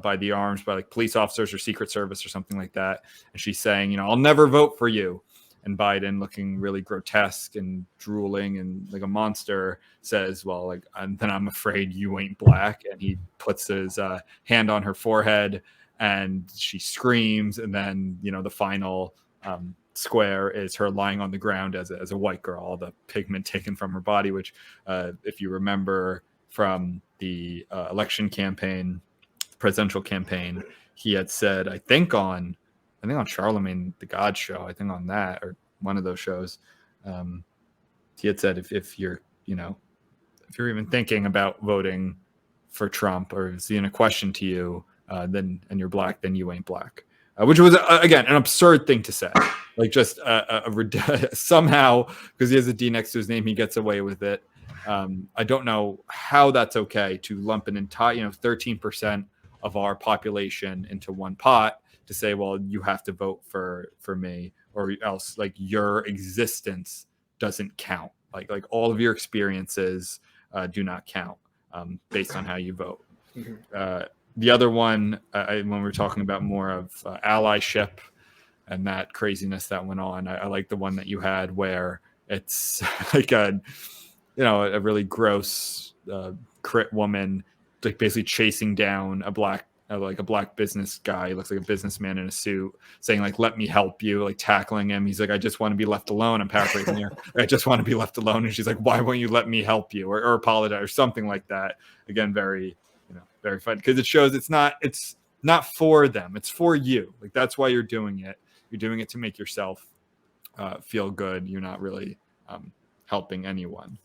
by the arms by like police officers or Secret Service or something like that, and she's saying, "I'll never vote for you." And Biden, looking really grotesque and drooling and like a monster, says, "Well, like, then I'm afraid you ain't black." And he puts his hand on her forehead, and she screams. And then the final square is her lying on the ground as a white girl, all the pigment taken from her body. Which, if you remember from the election campaign, presidential campaign, he had said, I think on Charlemagne the God show, I think on that, or one of those shows, he had said, if you're if you're even thinking about voting for Trump, or is he in a question to you, then and you're black, then you ain't black. Which was again an absurd thing to say. Like just somehow because he has a D next to his name, he gets away with it. I don't know how that's okay to lump an entire 13% of our population into one pot to say, well, you have to vote for me, or else like your existence doesn't count. Like all of your experiences do not count based on how you vote. Mm-hmm. The other one, when we're talking about more of allyship and that craziness that went on, I like the one that you had where it's like a really gross crit woman, like basically chasing down a black business guy. He looks like a businessman in a suit, saying like, "Let me help you," like tackling him. He's like, "I just want to be left alone." I'm paraphrasing here. "I just want to be left alone," and she's like, "Why won't you let me help you or apologize or something like that?" Again, very very fun because it shows it's not for them, it's for you. Like that's why you're doing it. You're doing it to make yourself feel good. You're not really helping anyone.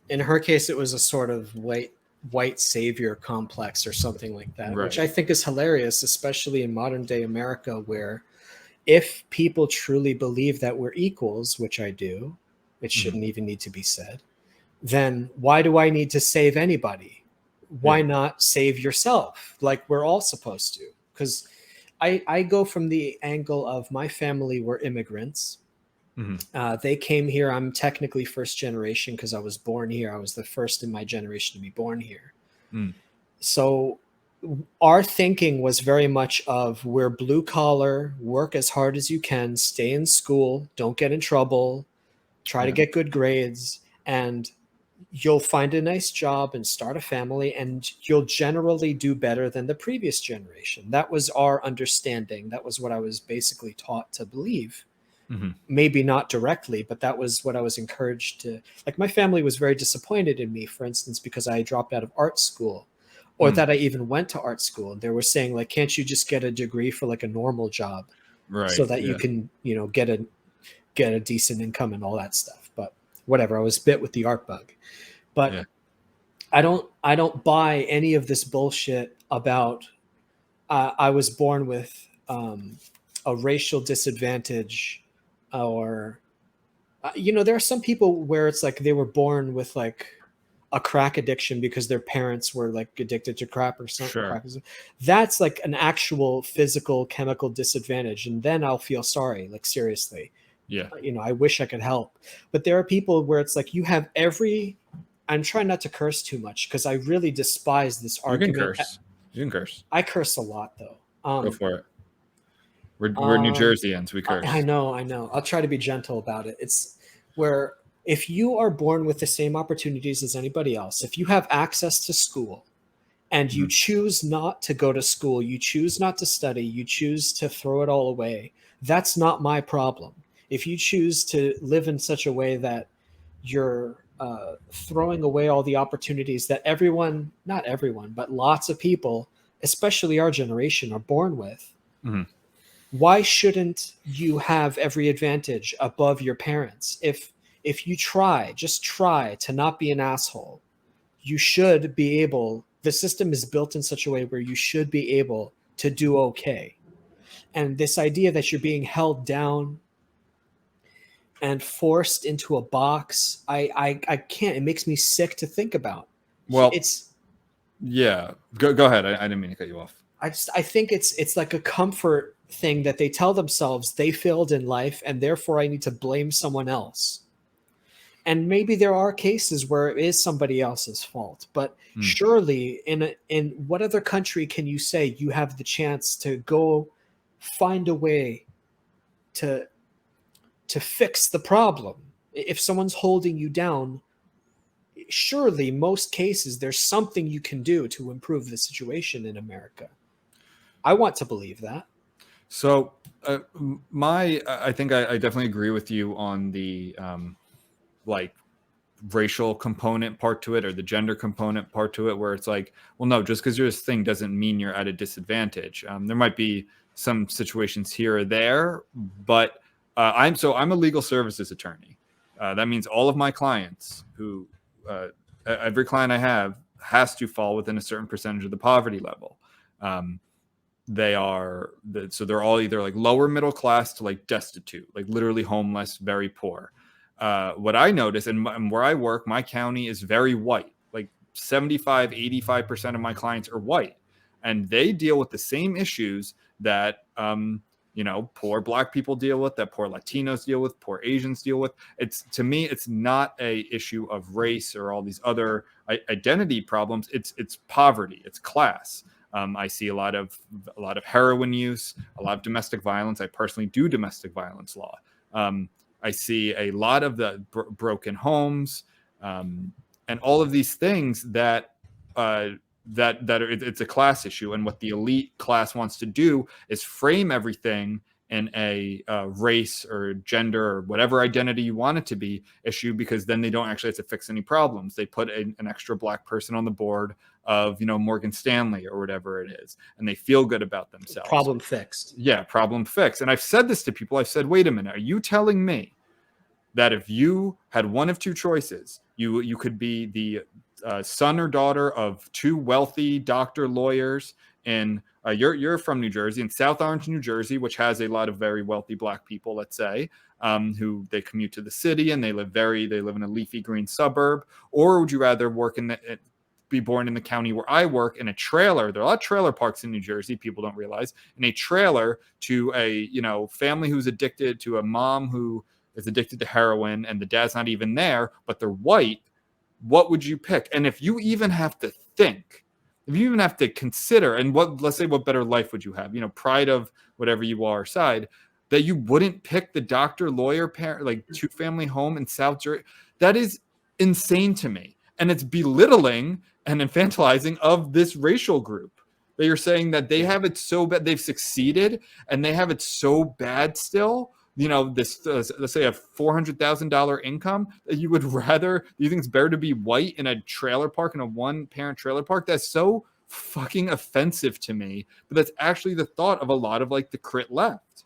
In her case, it was a sort of white savior complex or something like that, Right. which I think is hilarious, especially in modern day America, where if people truly believe that we're equals, which I do, it shouldn't even need to be said, then why do I need to save anybody? Why not save yourself like we're all supposed to? Because I go from the angle of my family were immigrants. They came here. I'm technically first generation because I was born here. I was the first in my generation to be born here. So our thinking was very much of we're blue collar, work as hard as you can, stay in school, don't get in trouble, try to get good grades, and you'll find a nice job and start a family, and you'll generally do better than the previous generation. That was our understanding. That was what I was basically taught to believe. Maybe not directly, but that was what I was encouraged to. Like my family was very disappointed in me, for instance, because I dropped out of art school, or that I even went to art school. And they were saying like, can't you just get a degree for like a normal job, so that you can, get a decent income and all that stuff. But whatever, I was bit with the art bug. But I don't buy any of this bullshit about I was born with a racial disadvantage, or there are some people where it's like they were born with like a crack addiction because their parents were like addicted to crap or something. Sure. That's like an actual physical chemical disadvantage, and then I'll feel sorry, like seriously. I wish I could help. But there are people where it's like you have I'm trying not to curse too much because I really despise this argument. You can curse. I curse a lot though. Go for it. We're New Jerseyans. We curse. I know. I'll try to be gentle about it. It's where if you are born with the same opportunities as anybody else, if you have access to school and you choose not to go to school, you choose not to study, you choose to throw it all away, that's not my problem. If you choose to live in such a way that you're throwing away all the opportunities that not everyone, but lots of people, especially our generation, are born with, why shouldn't you have every advantage above your parents? If you just try to not be an asshole, you should be able, the system is built in such a way where you should be able to do okay. And this idea that you're being held down and forced into a box, I can't. It makes me sick to think about. Well, Go ahead. I didn't mean to cut you off. I think it's like a comfort thing that they tell themselves they failed in life and therefore I need to blame someone else. And maybe there are cases where it is somebody else's fault, but surely in what other country can you say you have the chance to go find a way to fix the problem? If someone's holding you down, surely most cases there's something you can do to improve the situation in America. I want to believe that. So I think I definitely agree with you on the like racial component part to it or the gender component part to it, where it's like, well, no, just because you're this thing doesn't mean you're at a disadvantage. There might be some situations here or there, but I'm a legal services attorney. That means all of my clients every client I have has to fall within a certain percentage of the poverty level. So they're all either like lower middle class to like destitute, like literally homeless, very poor. What I notice, and where I work, my county is very white. Like 75-85% of my clients are white, and they deal with the same issues that poor Black people deal with, that poor Latinos deal with, poor Asians deal with. To me, it's not a issue of race or all these other identity problems. It's poverty, it's class. I see a lot of heroin use, a lot of domestic violence. I personally do domestic violence law. I see a lot of the broken homes, and all of these things that it's a class issue. And what the elite class wants to do is frame everything in a race or gender or whatever identity you want it to be issue, because then they don't actually have to fix any problems. They put an extra Black person on the board of Morgan Stanley or whatever it is, and they feel good about themselves. Problem fixed. Yeah, problem fixed. And I've said this to people. I've said, wait a minute, are you telling me that if you had one of two choices, you could be the son or daughter of two wealthy doctor lawyers in you're from New Jersey, in South Orange, New Jersey, which has a lot of very wealthy Black people, let's say, who they commute to the city and they live in a leafy green suburb? Or would you rather be born in the county where I work, in a trailer? There are a lot of trailer parks in New Jersey, people don't realize, in a trailer to a family who's addicted, to a mom who is addicted to heroin, and the dad's not even there, but they're white. What would you pick? And if you even have to think, if you even have to consider, and let's say, what better life would you have? Pride of whatever you are aside, that you wouldn't pick the doctor, lawyer, parent, like two-family home in South Jersey. That is insane to me. And it's belittling and infantilizing of this racial group, that you're saying that they have it so bad, they've succeeded, and they have it so bad still. This let's say a $400,000 income, that you think it's better to be white in a trailer park, in a one-parent trailer park? That's so fucking offensive to me. But that's actually the thought of a lot of like the crit left.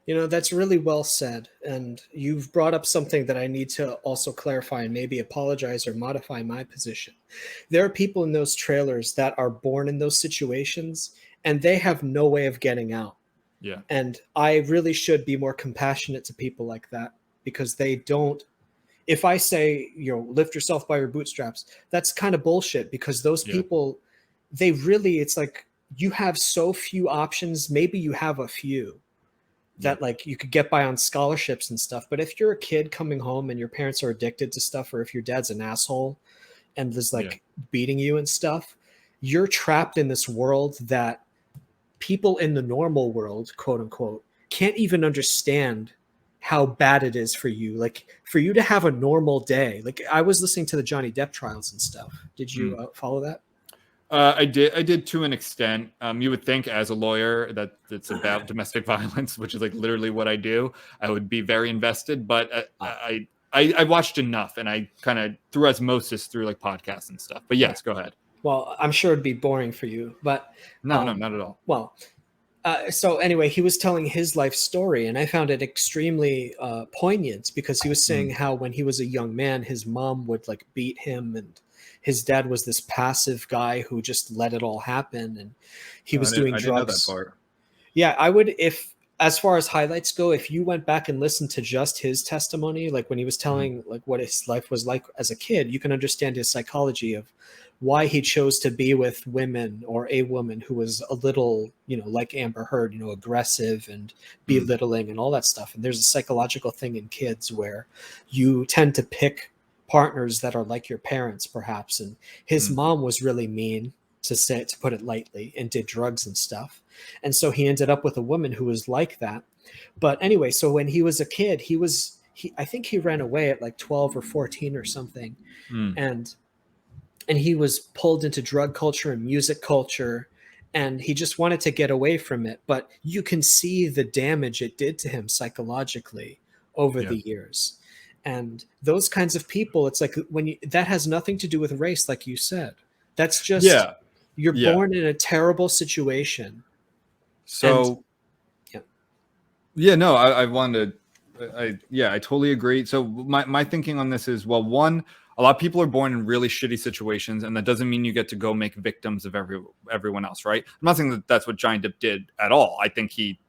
That's really well said. And you've brought up something that I need to also clarify and maybe apologize or modify my position. There are people in those trailers that are born in those situations, and they have no way of getting out. Yeah. And I really should be more compassionate to people like that, because they don't. If I say, lift yourself by your bootstraps, that's kind of bullshit, because those people, it's like you have so few options. Maybe you have a few that like you could get by on scholarships and stuff. But if you're a kid coming home and your parents are addicted to stuff, or if your dad's an asshole and is like beating you and stuff, you're trapped in this world that people in the normal world, quote unquote, can't even understand how bad it is for you. Like, for you to have a normal day. Like, I was listening to the Johnny Depp trials and stuff. Did you follow that? I did to an extent. You would think, as a lawyer, that it's about domestic violence, which is like literally what I do, I would be very invested. But I watched enough, and I kind of through osmosis, through like podcasts and stuff. But yes, go ahead. Well, I'm sure it'd be boring for you, but no, not at all. Well, so anyway, he was telling his life story, and I found it extremely poignant, because he was saying how when he was a young man, his mom would like beat him, and his dad was this passive guy who just let it all happen, and he was doing drugs. I didn't know that part. Yeah, I would, as far as highlights go, if you went back and listened to just his testimony, like when he was telling like what his life was like as a kid, you can understand his psychology of why he chose to be with women, or a woman who was a little, like Amber Heard, aggressive and belittling and all that stuff. And there's a psychological thing in kids where you tend to pick partners that are like your parents, perhaps. And his mom was really mean, to put it lightly, and did drugs and stuff. And so he ended up with a woman who was like that. But anyway, so when he was a kid, I think he ran away at like 12 or 14 or something. And he was pulled into drug culture and music culture, and he just wanted to get away from it. But you can see the damage it did to him psychologically over the years. And those kinds of people, it's like that has nothing to do with race, like you said. That's just, you're born in a terrible situation. So, I wanted to, I totally agree. So my thinking on this is, well, one, a lot of people are born in really shitty situations, and that doesn't mean you get to go make victims of everyone else, right? I'm not saying that that's what Johnny Depp did at all. I think he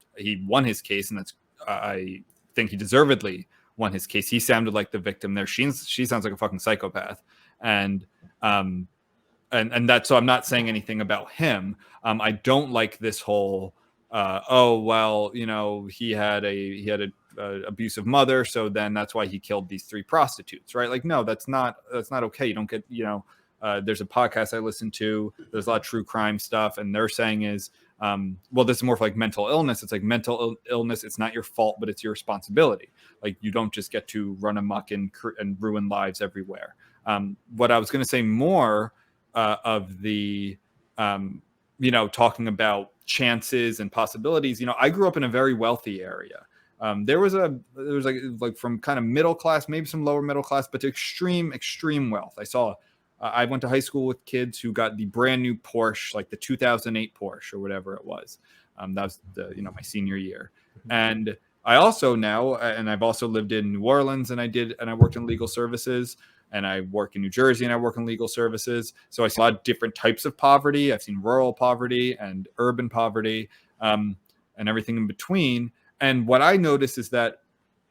won his case, and that's I think he deservedly won his case. He sounded like the victim there. She sounds like a fucking psychopath, and that's, so I'm not saying anything about him. I don't like this whole oh well, you know, he had a abusive mother, so then that's why he killed these 3 prostitutes, right? Like, no, that's not okay. You don't get, you know, there's a podcast I listen to, there's a lot of true crime stuff, and they're saying is well, this is more for like mental illness. It's like mental illness, it's not your fault, but it's your responsibility. Like, you don't just get to run amok and ruin lives everywhere. What I was going to say more of the you know, talking about chances and possibilities, you know, I grew up in a very wealthy area. There was like from kind of middle class, maybe some lower middle class, but to extreme wealth. I went to high school with kids who got the brand new Porsche, like the 2008 Porsche or whatever it was. That was my senior year. And I also now, and I've also lived in New Orleans, and I worked in legal services, and I work in New Jersey, and I work in legal services. So I saw a lot of different types of poverty. I've seen rural poverty and urban poverty, and everything in between. And what I notice is that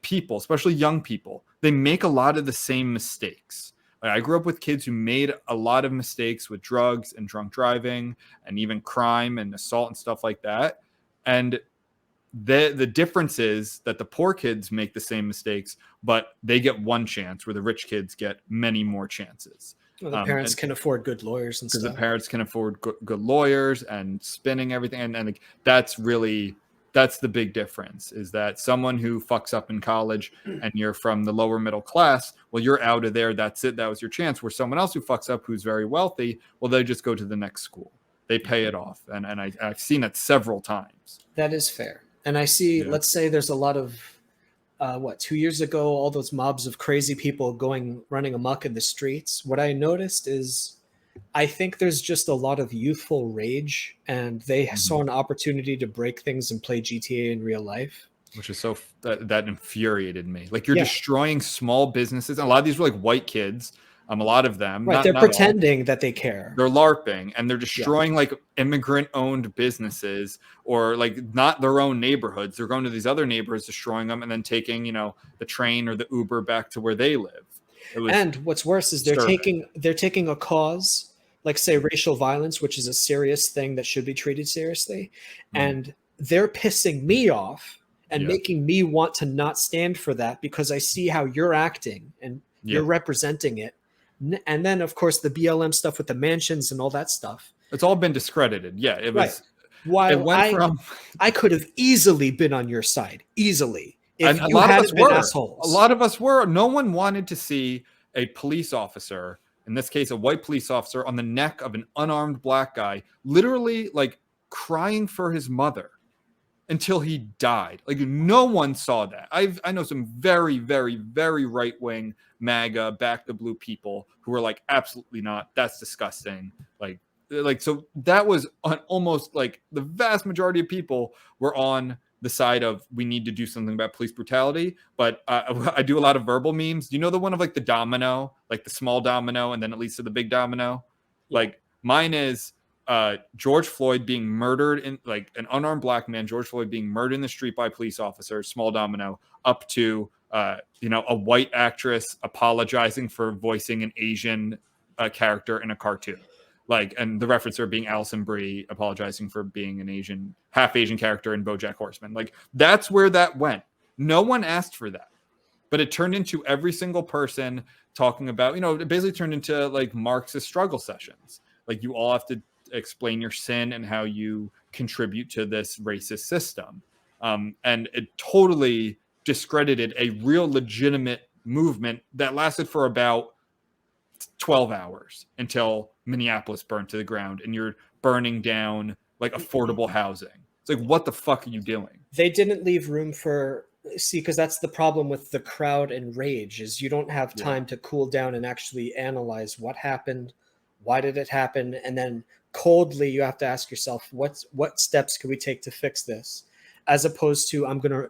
people, especially young people, they make a lot of the same mistakes. Like, I grew up with kids who made a lot of mistakes with drugs and drunk driving and even crime and assault and stuff like that. And the difference is that the poor kids make the same mistakes, but they get one chance, where the rich kids get many more chances. Well, the parents can afford good lawyers and stuff. Because the parents can afford good lawyers and spinning everything. And like, that's the big difference, is that someone who fucks up in college and you're from the lower middle class, well, you're out of there. That's it. That was your chance. Where someone else who fucks up, who's very wealthy, well, they just go to the next school. They pay it off. And I've seen it several times. That is fair. And I see, let's say there's a lot of, 2 years ago, all those mobs of crazy people running amok in the streets. What I noticed is, I think there's just a lot of youthful rage, and they saw an opportunity to break things and play GTA in real life. Which is that infuriated me. Like, you're destroying small businesses. A lot of these were like white kids. A lot of them. Right, they're pretending that they care. They're LARPing, and they're destroying like immigrant-owned businesses, or like not their own neighborhoods. They're going to these other neighborhoods, destroying them, and then taking, you know, the train or the Uber back to where they live. And what's worse is they're taking a cause, like say racial violence, which is a serious thing that should be treated seriously, and they're pissing me off and making me want to not stand for that, because I see how you're acting and you're representing it. And then, of course, the BLM stuff with the mansions and all that stuff. It's all been discredited. Yeah, it was. Right. While I could have easily been on your side, easily. If you hadn't been assholes. A lot of us were. No one wanted to see a police officer, in this case, a white police officer, on the neck of an unarmed black guy, literally like crying for his mother until he died. Like, no one saw that. I know some very, very, very right-wing MAGA back the blue people who were like, absolutely not. That's disgusting. Like so that was almost like the vast majority of people were on the side of, we need to do something about police brutality. But I do a lot of verbal memes. Do you know the one of like the domino, like the small domino, and then it leads to the big domino? Like, mine is George Floyd being murdered, in like an unarmed black man, George Floyd being murdered in the street by police officers, small domino, up to a white actress apologizing for voicing an Asian character in a cartoon. Like, and the referencer being Alison Brie apologizing for being an half Asian character in BoJack Horseman. Like, that's where that went. No one asked for that, but it turned into every single person talking about, it basically turned into like Marxist struggle sessions. Like, you all have to explain your sin and how you contribute to this racist system. And it totally discredited a real legitimate movement that lasted for about 12 hours until Minneapolis burned to the ground, and you're burning down like affordable housing. It's like, what the fuck are you doing? They didn't leave room for, because that's the problem with the crowd and rage, is you don't have time to cool down and actually analyze what happened, why did it happen, and then coldly you have to ask yourself, what steps can we take to fix this, as opposed to, I'm going to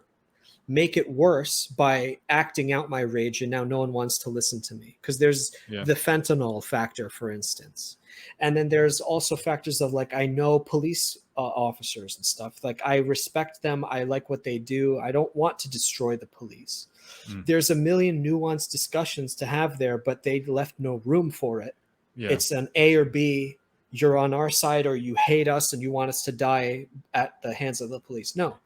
make it worse by acting out my rage, and now no one wants to listen to me. Because there's Yeah. the fentanyl factor, for instance. And then there's also factors of like, I know police officers and stuff. Like, I respect them. I like what they do. I don't want to destroy the police. There's a million nuanced discussions to have there, but they left no room for it. Yeah. It's an A or B. You're on our side, or you hate us and you want us to die at the hands of the police. No,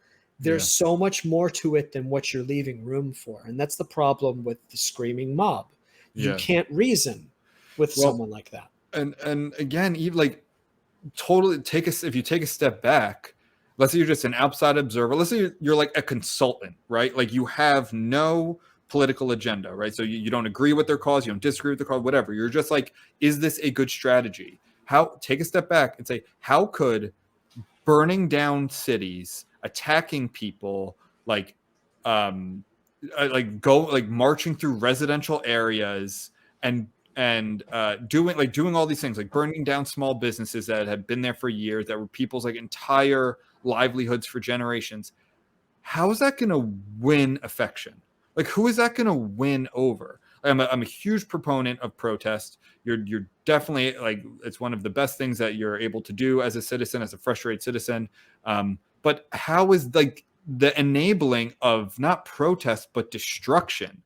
there's so much more to it than what you're leaving room for. And that's the problem with the screaming mob. You can't reason with someone like that. And again, even like totally if you take a step back, let's say you're just an outside observer, let's say you're like a consultant, right? Like you have no political agenda, right? So you don't agree with their cause, you don't disagree with their cause, whatever. You're just like, is this a good strategy? Take a step back and say, how could burning down cities, attacking people, like marching through residential areas and doing all these things, like burning down small businesses that had been there for years, that were people's like entire livelihoods for generations. How is that going to win affection? Like, who is that going to win over? I'm a huge proponent of protest. You're definitely like, it's one of the best things that you're able to do as a citizen, as a frustrated citizen. But how is like the enabling of not protest but destruction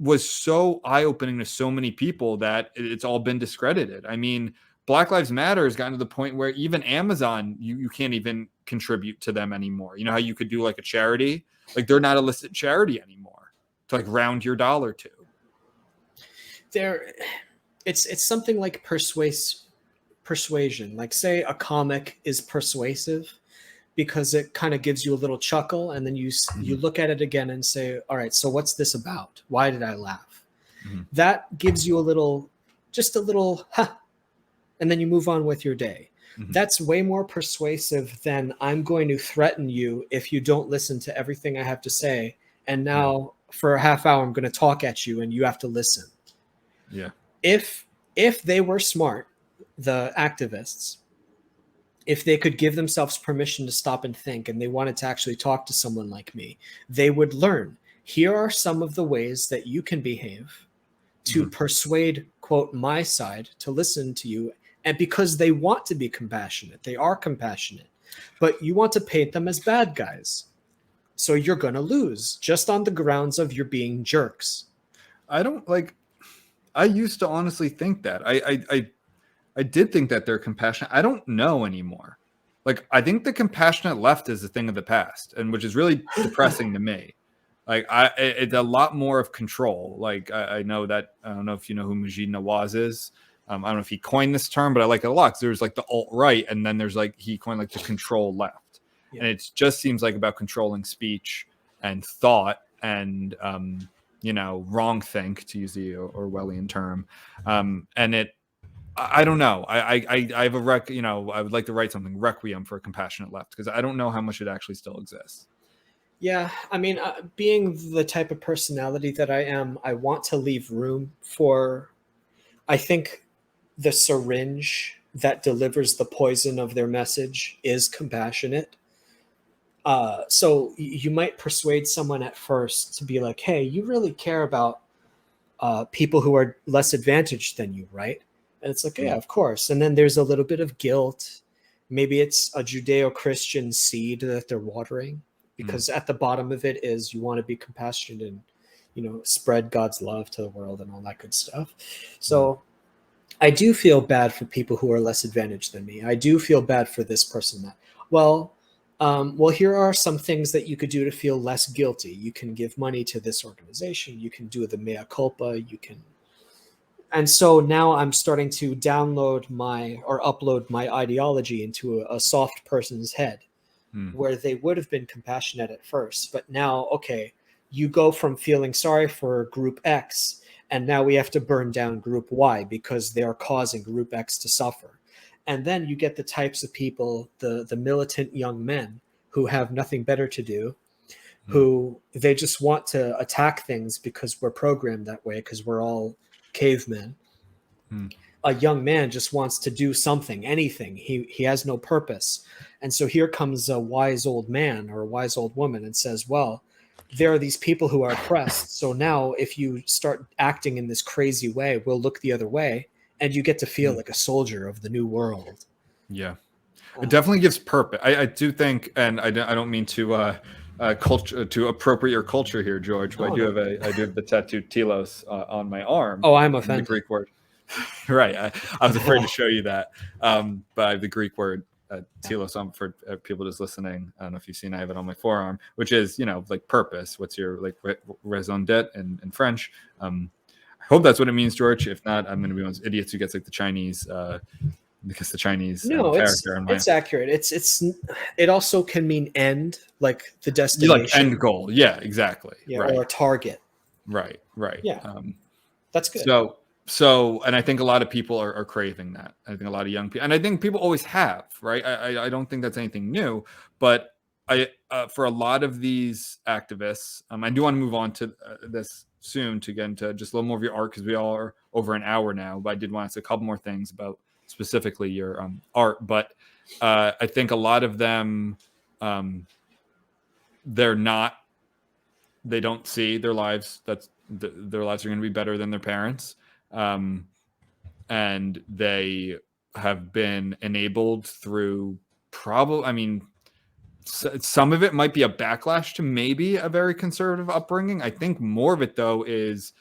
was so eye-opening to so many people that it's all been discredited. I mean, Black Lives Matter has gotten to the point where even Amazon, you can't even contribute to them anymore. You know how you could do like a charity? Like, they're not a listed charity anymore to like round your dollar to. It's something like persuasion. Like, say a comic is persuasive because it kind of gives you a little chuckle, and then you look at it again and say, all right, so what's this about? Why did I laugh? That gives you just a little ha, and then you move on with your day. That's way more persuasive than, I'm going to threaten you if you don't listen to everything I have to say, and now for a half hour I'm going to talk at you and you have to listen. Yeah. If they were smart, the activists, if they could give themselves permission to stop and think, and they wanted to actually talk to someone like me, they would learn, here are some of the ways that you can behave to persuade, quote, my side to listen to you. And because they want to be compassionate, they are compassionate, but you want to paint them as bad guys. So you're going to lose just on the grounds of you're being jerks. I used to honestly think that. I did think that they're compassionate. I don't know anymore. Like, I think the compassionate left is a thing of the past, and which is really depressing to me. Like, it's a lot more of control. Like, I know that, I don't know if you know who Majid Nawaz is. I don't know if he coined this term, but I like it a lot. 'Cause there's like the alt-right, and then there's like, he coined like the control left. Yeah. And it just seems like about controlling speech and thought and, wrong think, to use the Orwellian term. I don't know. I have I would like to write something, Requiem for a Compassionate Left, because I don't know how much it actually still exists. Yeah, I mean, being the type of personality that I am, I want to leave room for, I think, the syringe that delivers the poison of their message is compassionate. So you might persuade someone at first to be like, hey, you really care about people who are less advantaged than you, right? And it's like, yeah, of course. And then there's a little bit of guilt. Maybe it's a Judeo-Christian seed that they're watering, because at the bottom of it is you want to be compassionate and, spread God's love to the world and all that good stuff. So I do feel bad for people who are less advantaged than me. I do feel bad for this person that, well, here are some things that you could do to feel less guilty. You can give money to this organization. You can do the mea culpa. And so now I'm starting to upload my ideology into a soft person's head where they would have been compassionate at first. But now, okay, you go from feeling sorry for group X, and now we have to burn down group Y because they are causing group X to suffer. And then you get the types of people, the militant young men who have nothing better to do, who they just want to attack things because we're programmed that way, because we're all cavemen. A young man just wants to do something, anything. He has no purpose. And so here comes a wise old man or a wise old woman and says, well, there are these people who are oppressed. So now if you start acting in this crazy way, we'll look the other way, and you get to feel like a soldier of the new world. Yeah. It definitely gives purpose. I do think, and I don't mean to culture to appropriate your culture here, George, but I do have the tattoo telos on my arm. Oh, I'm The offended. Greek word. Right. I was afraid to show you that. But I have the Greek word telos on for people just listening. I don't know if you've seen, I have it on my forearm, which is, like purpose. What's your raison d'etre in French? I hope that's what it means, George. If not, I'm going to be one of those idiots who gets the Chinese because the Chinese character in my... it's accurate. It also can mean end, like the destination, like end goal. Yeah, exactly. Yeah, right. or a target. Right. Yeah, that's good. So, and I think a lot of people are craving that. I think a lot of young people, and I think people always have, right? I don't think that's anything new, but for a lot of these activists, I do want to move on to this soon to get into just a little more of your art, because we all are over an hour now, but I did want to say a couple more things about specifically your art. But I think a lot of them, they don't see their lives, their lives are going to be better than their parents. And they have been enabled through some of it might be a backlash to maybe a very conservative upbringing. I think more of it, though, is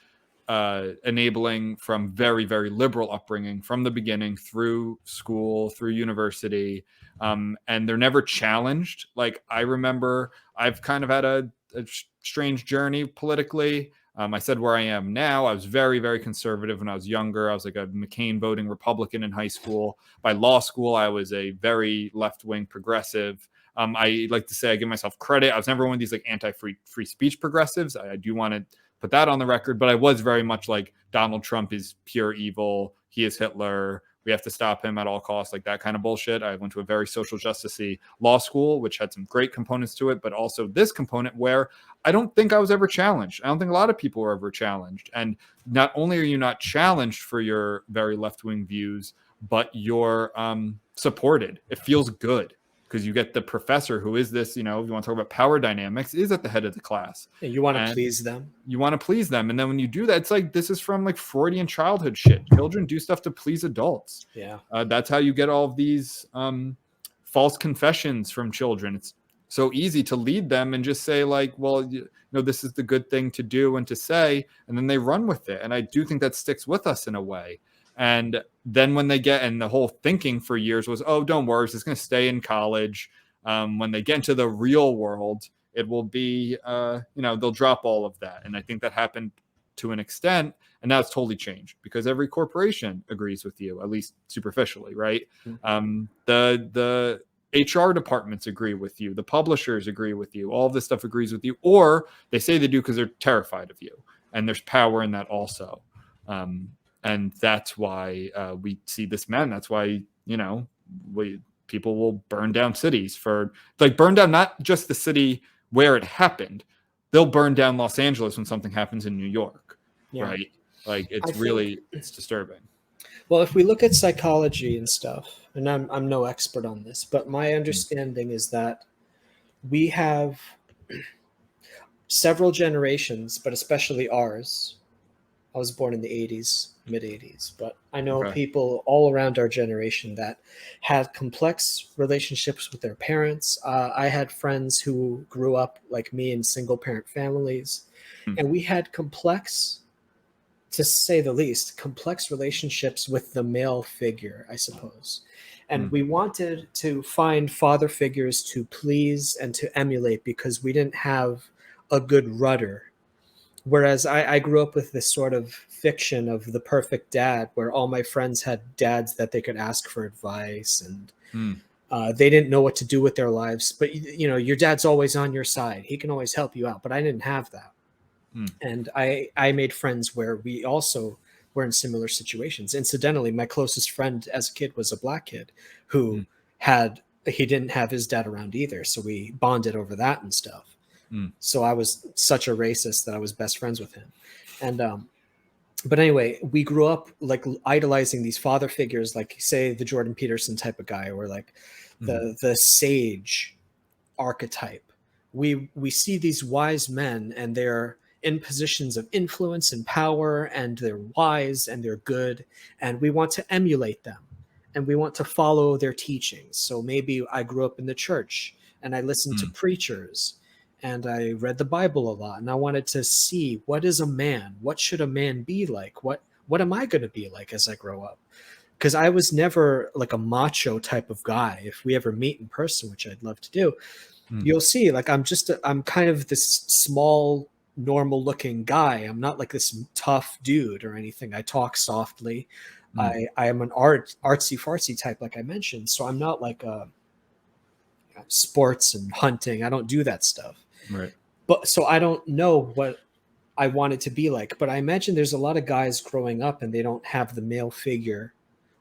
enabling from very, very liberal upbringing from the beginning through school, through university. And they're never challenged. Like, I remember I've kind of had a strange journey politically. I said where I am now. I was very, very conservative when I was younger. I was like a McCain voting Republican in high school. By law school, I was a very left-wing progressive. I like to say I give myself credit. I was never one of these like anti-free speech progressives. I do want to put that on the record, but I was very much like Donald Trump is pure evil. He is Hitler. We have to stop him at all costs, like that kind of bullshit. I went to a very social justice-y law school, which had some great components to it, but also this component where I don't think I was ever challenged. I don't think a lot of people were ever challenged. And not only are you not challenged for your very left-wing views, but you're supported. It feels good because you get the professor who is this, if you want to talk about power dynamics, is at the head of the class. Yeah, you want to please them. You want to please them. And then when you do that, it's like, this is from like Freudian childhood shit. Children do stuff to please adults. Yeah. That's how you get all of these false confessions from children. It's so easy to lead them and just say like, well, this is the good thing to do and to say, and then they run with it. And I do think that sticks with us in a way. And then when they get, and the whole thinking for years was, oh, don't worry, it's going to stay in college. When they get into the real world, it will be, they'll drop all of that. And I think that happened to an extent. And now it's totally changed because every corporation agrees with you, at least superficially, right? Mm-hmm. The HR departments agree with you. The publishers agree with you. All of this stuff agrees with you. Or they say they do because they're terrified of you. And there's power in that also. And that's why we see this man. That's why, people will burn down cities burn down not just the city where it happened. They'll burn down Los Angeles when something happens in New York, right? Like it's disturbing. Well, if we look at psychology and stuff, and I'm no expert on this, but my understanding is that we have several generations, but especially ours. I was born in the 80s, mid 80s, but I know people all around our generation that had complex relationships with their parents. I had friends who grew up like me in single parent families, and we had complex, to say the least, complex relationships with the male figure, I suppose. And we wanted to find father figures to please and to emulate because we didn't have a good rudder. Whereas I grew up with this sort of fiction of the perfect dad, where all my friends had dads that they could ask for advice, and they didn't know what to do with their lives. But your dad's always on your side; he can always help you out. But I didn't have that, and I made friends where we also were in similar situations. Incidentally, my closest friend as a kid was a black kid who he didn't have his dad around either, so we bonded over that and stuff. So I was such a racist that I was best friends with him. And but anyway, we grew up like idolizing these father figures, like say the Jordan Peterson type of guy, or like the sage archetype, we see these wise men, and they're in positions of influence and power, and they're wise and they're good, and we want to emulate them, and we want to follow their teachings. So maybe I grew up in the church and I listened to Mm. preachers and I read the Bible a lot, and I wanted to see, what is a man? What should a man be like? What am I going to be like as I grow up? Because I was never like a macho type of guy. If we ever meet in person, which I'd love to do, Mm. you'll see, like, I'm kind of this small, normal looking guy. I'm not like this tough dude or anything. I talk softly. Mm. I am an artsy fartsy type, like I mentioned. So I'm not like a sports and hunting. I don't do that stuff. Right. But so I don't know what I want it to be like. But I imagine there's a lot of guys growing up and they don't have the male figure,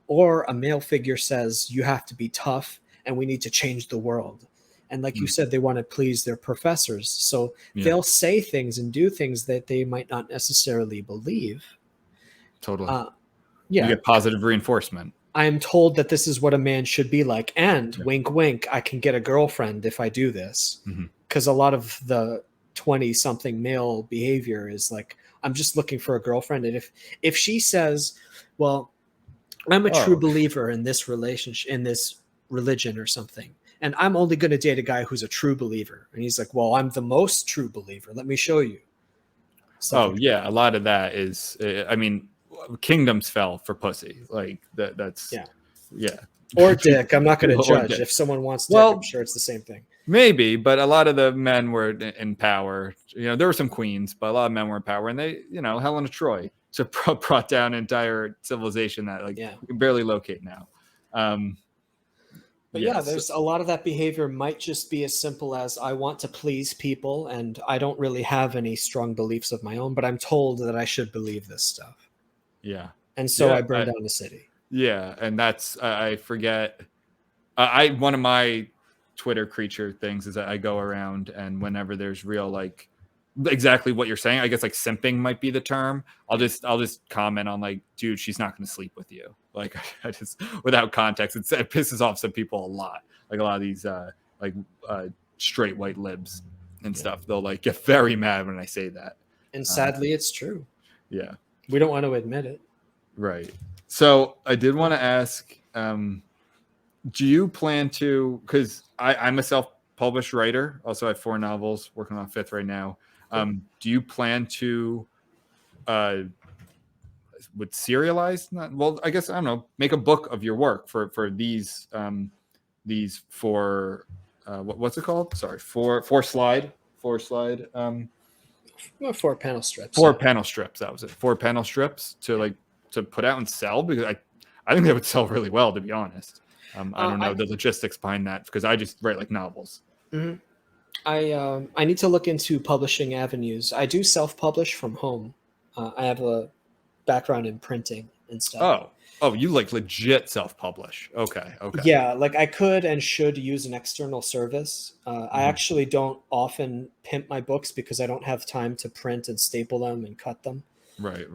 or a male figure says you have to be tough and we need to change the world. And like you Mm. said, they want to please their professors. So Yeah. they'll say things and do things that they might not necessarily believe. Totally. Yeah. You get positive reinforcement. I'm told that this is what a man should be like. And Yeah. wink, wink, I can get a girlfriend if I do this. Mhm. Because a lot of the 20 something male behavior is like, I'm just looking for a girlfriend. And if she says, well, I'm a true Oh. believer in this relationship, in this religion or something, and I'm only going to date a guy who's a true believer. And he's like, well, I'm the most true believer. Let me show you. Stuff Oh like yeah, a lot of that is. I mean, kingdoms fell for pussy. Like that. That's Yeah. yeah. or dick. I'm not going to Or judge. dick. If someone wants dick, Well, I'm sure it's the same thing. Maybe, but a lot of the men were in power. You know, there were some queens, but a lot of men were in power, and they, you know, Helen of Troy to brought down an entire civilization that like Yeah. we can barely locate now. But Yes. yeah, there's a lot of that behavior might just be as simple as, I want to please people and I don't really have any strong beliefs of my own, but I'm told that I should believe this stuff. Yeah. And so Yeah, I burn down the city. Yeah, and that's I forget. I one of my Twitter creature things is that I go around, and whenever there's real like exactly what you're saying, I guess like simping might be the term. I'll just comment on like, dude, she's not going to sleep with you. Like I just without context, it pisses off some people a lot. Like a lot of these straight white libs and stuff. They'll like get very mad when I say that. And sadly, it's true. Yeah. We don't want to admit it. Right. So I did want to ask, do you plan to, because I'm a self-published writer, also I have 4 novels, working on a 5th right now. Do you plan to would serialize? Not, well, I guess, I don't know, make a book of your work for these 4 what's it called? Sorry, four slide. Well, 4 panel strips. 4 panel strips. That was it. 4 panel strips to put out and sell, because I think they would sell really well, to be honest. I don't know the logistics behind that, because I just write like novels. Mm-hmm. I need to look into publishing avenues. I do self-publish from home. I have a background in printing and stuff. Oh, you like legit self-publish. Okay. Yeah, like I could and should use an external service. I actually don't often pimp my books because I don't have time to print and staple them and cut them. Right.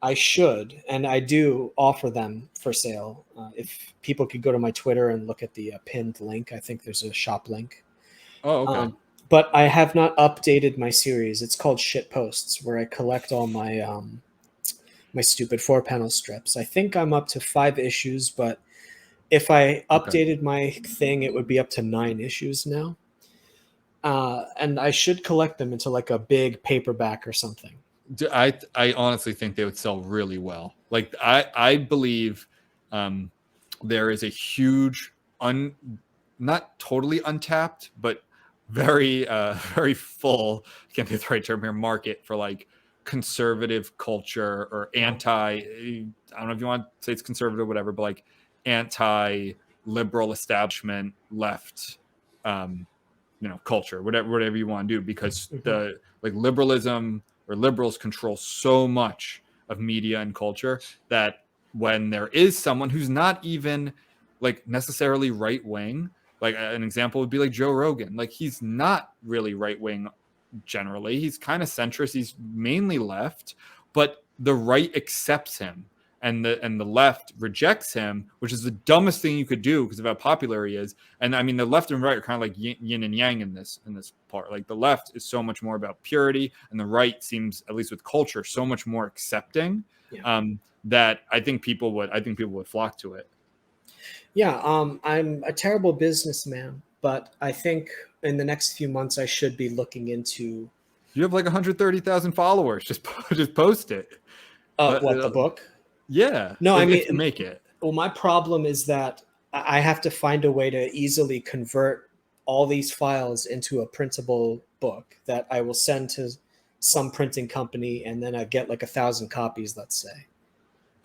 I should, and I do offer them for sale. If people could go to my Twitter and look at the pinned link, I think there's a shop link. Oh, okay. But I have not updated my series. It's called Shit Posts, where I collect all my my stupid 4 panel strips. I think I'm up to 5 issues, but if I updated my thing, it would be up to 9 issues now. And I should collect them into like a big paperback or something. I honestly think they would sell really well. Like I believe there is a huge not totally untapped, but very very full, I can't think of the right term here, market for like conservative culture or I don't know if you want to say it's conservative or whatever, but like anti-liberal establishment left culture, whatever you want to do, because the like liberalism or liberals control so much of media and culture that when there is someone who's not even like necessarily right wing, like an example would be like Joe Rogan. Like he's not really right wing generally. He's kind of centrist. He's mainly left, but the right accepts him and the left rejects him, which is the dumbest thing you could do because of how popular he is. And I mean, the left and right are kind of like yin and yang in this part. Like the left is so much more about purity, and the right seems, at least with culture, so much more accepting. Yeah. That I think people would flock to it. Yeah, I'm a terrible businessman, but I think in the next few months I should be looking into. You have like 130,000 followers. Just post it. What, the book? Yeah. No, I mean, if you make it. Well, my problem is that I have to find a way to easily convert all these files into a printable book that I will send to some printing company, and then I get like 1,000 copies, let's say.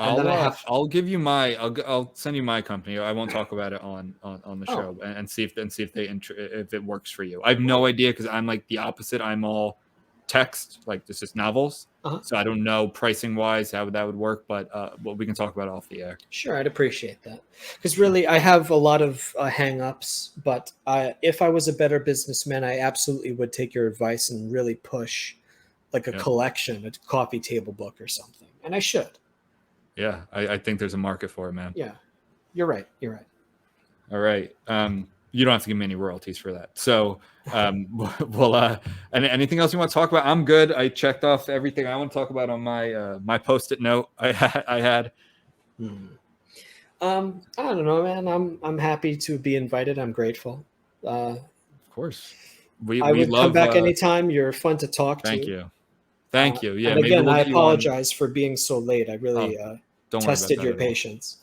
And then I'll give you I'll send you my company. I won't talk about it on the show, and see if if it works for you. I have no idea because I'm like the opposite. I'm all text, like this is novels. So I don't know pricing wise how that would work, but we can talk about it off the air. Sure, I'd appreciate that, because really I have a lot of hang-ups, but if I was a better businessman, I absolutely would take your advice and really push like a collection, a coffee table book or something, and I should. Yeah, I think there's a market for it, man. Yeah, you're right. All right. You don't have to give me any royalties for that. So, well, anything else you want to talk about? I'm good. I checked off everything I want to talk about on my Post-it note I had. I don't know, man. I'm happy to be invited. I'm grateful. Of course, I would come back anytime. You're fun to talk to. Thank you. Yeah. And again, I apologize for being so late. I really tested your patience.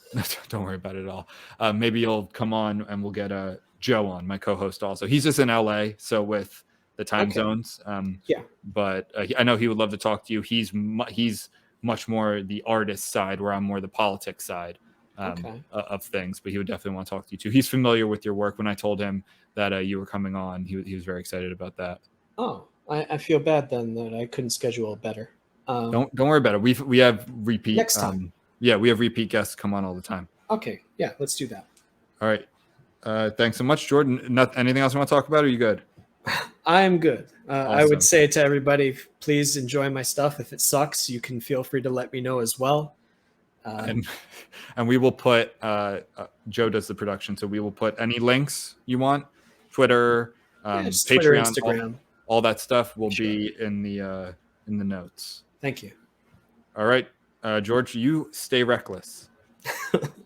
Don't worry about it at all. Maybe you'll come on and we'll get Joe on, my co-host also. He's just in LA, so with the time zones. But I know he would love to talk to you. He's much more the artist side, where I'm more the politics side of things. But he would definitely want to talk to you too. He's familiar with your work. When I told him that you were coming on, he was very excited about that. Oh, I feel bad then that I couldn't schedule it better. Don't worry about it. We have repeat next time. We have repeat guests come on all the time. Okay, yeah, let's do that. All right. Thanks so much, Jordan. Anything else you want to talk about? Or are you good? I'm good. Awesome. I would say to everybody, please enjoy my stuff. If it sucks, you can feel free to let me know as well. And we will put Joe does the production, so we will put any links you want, Twitter, Patreon, Twitter, Instagram, all that stuff will be in the notes. Thank you. All right, George, you stay reckless.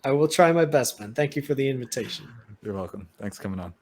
I will try my best, man. Thank you for the invitation. You're welcome. Thanks for coming on.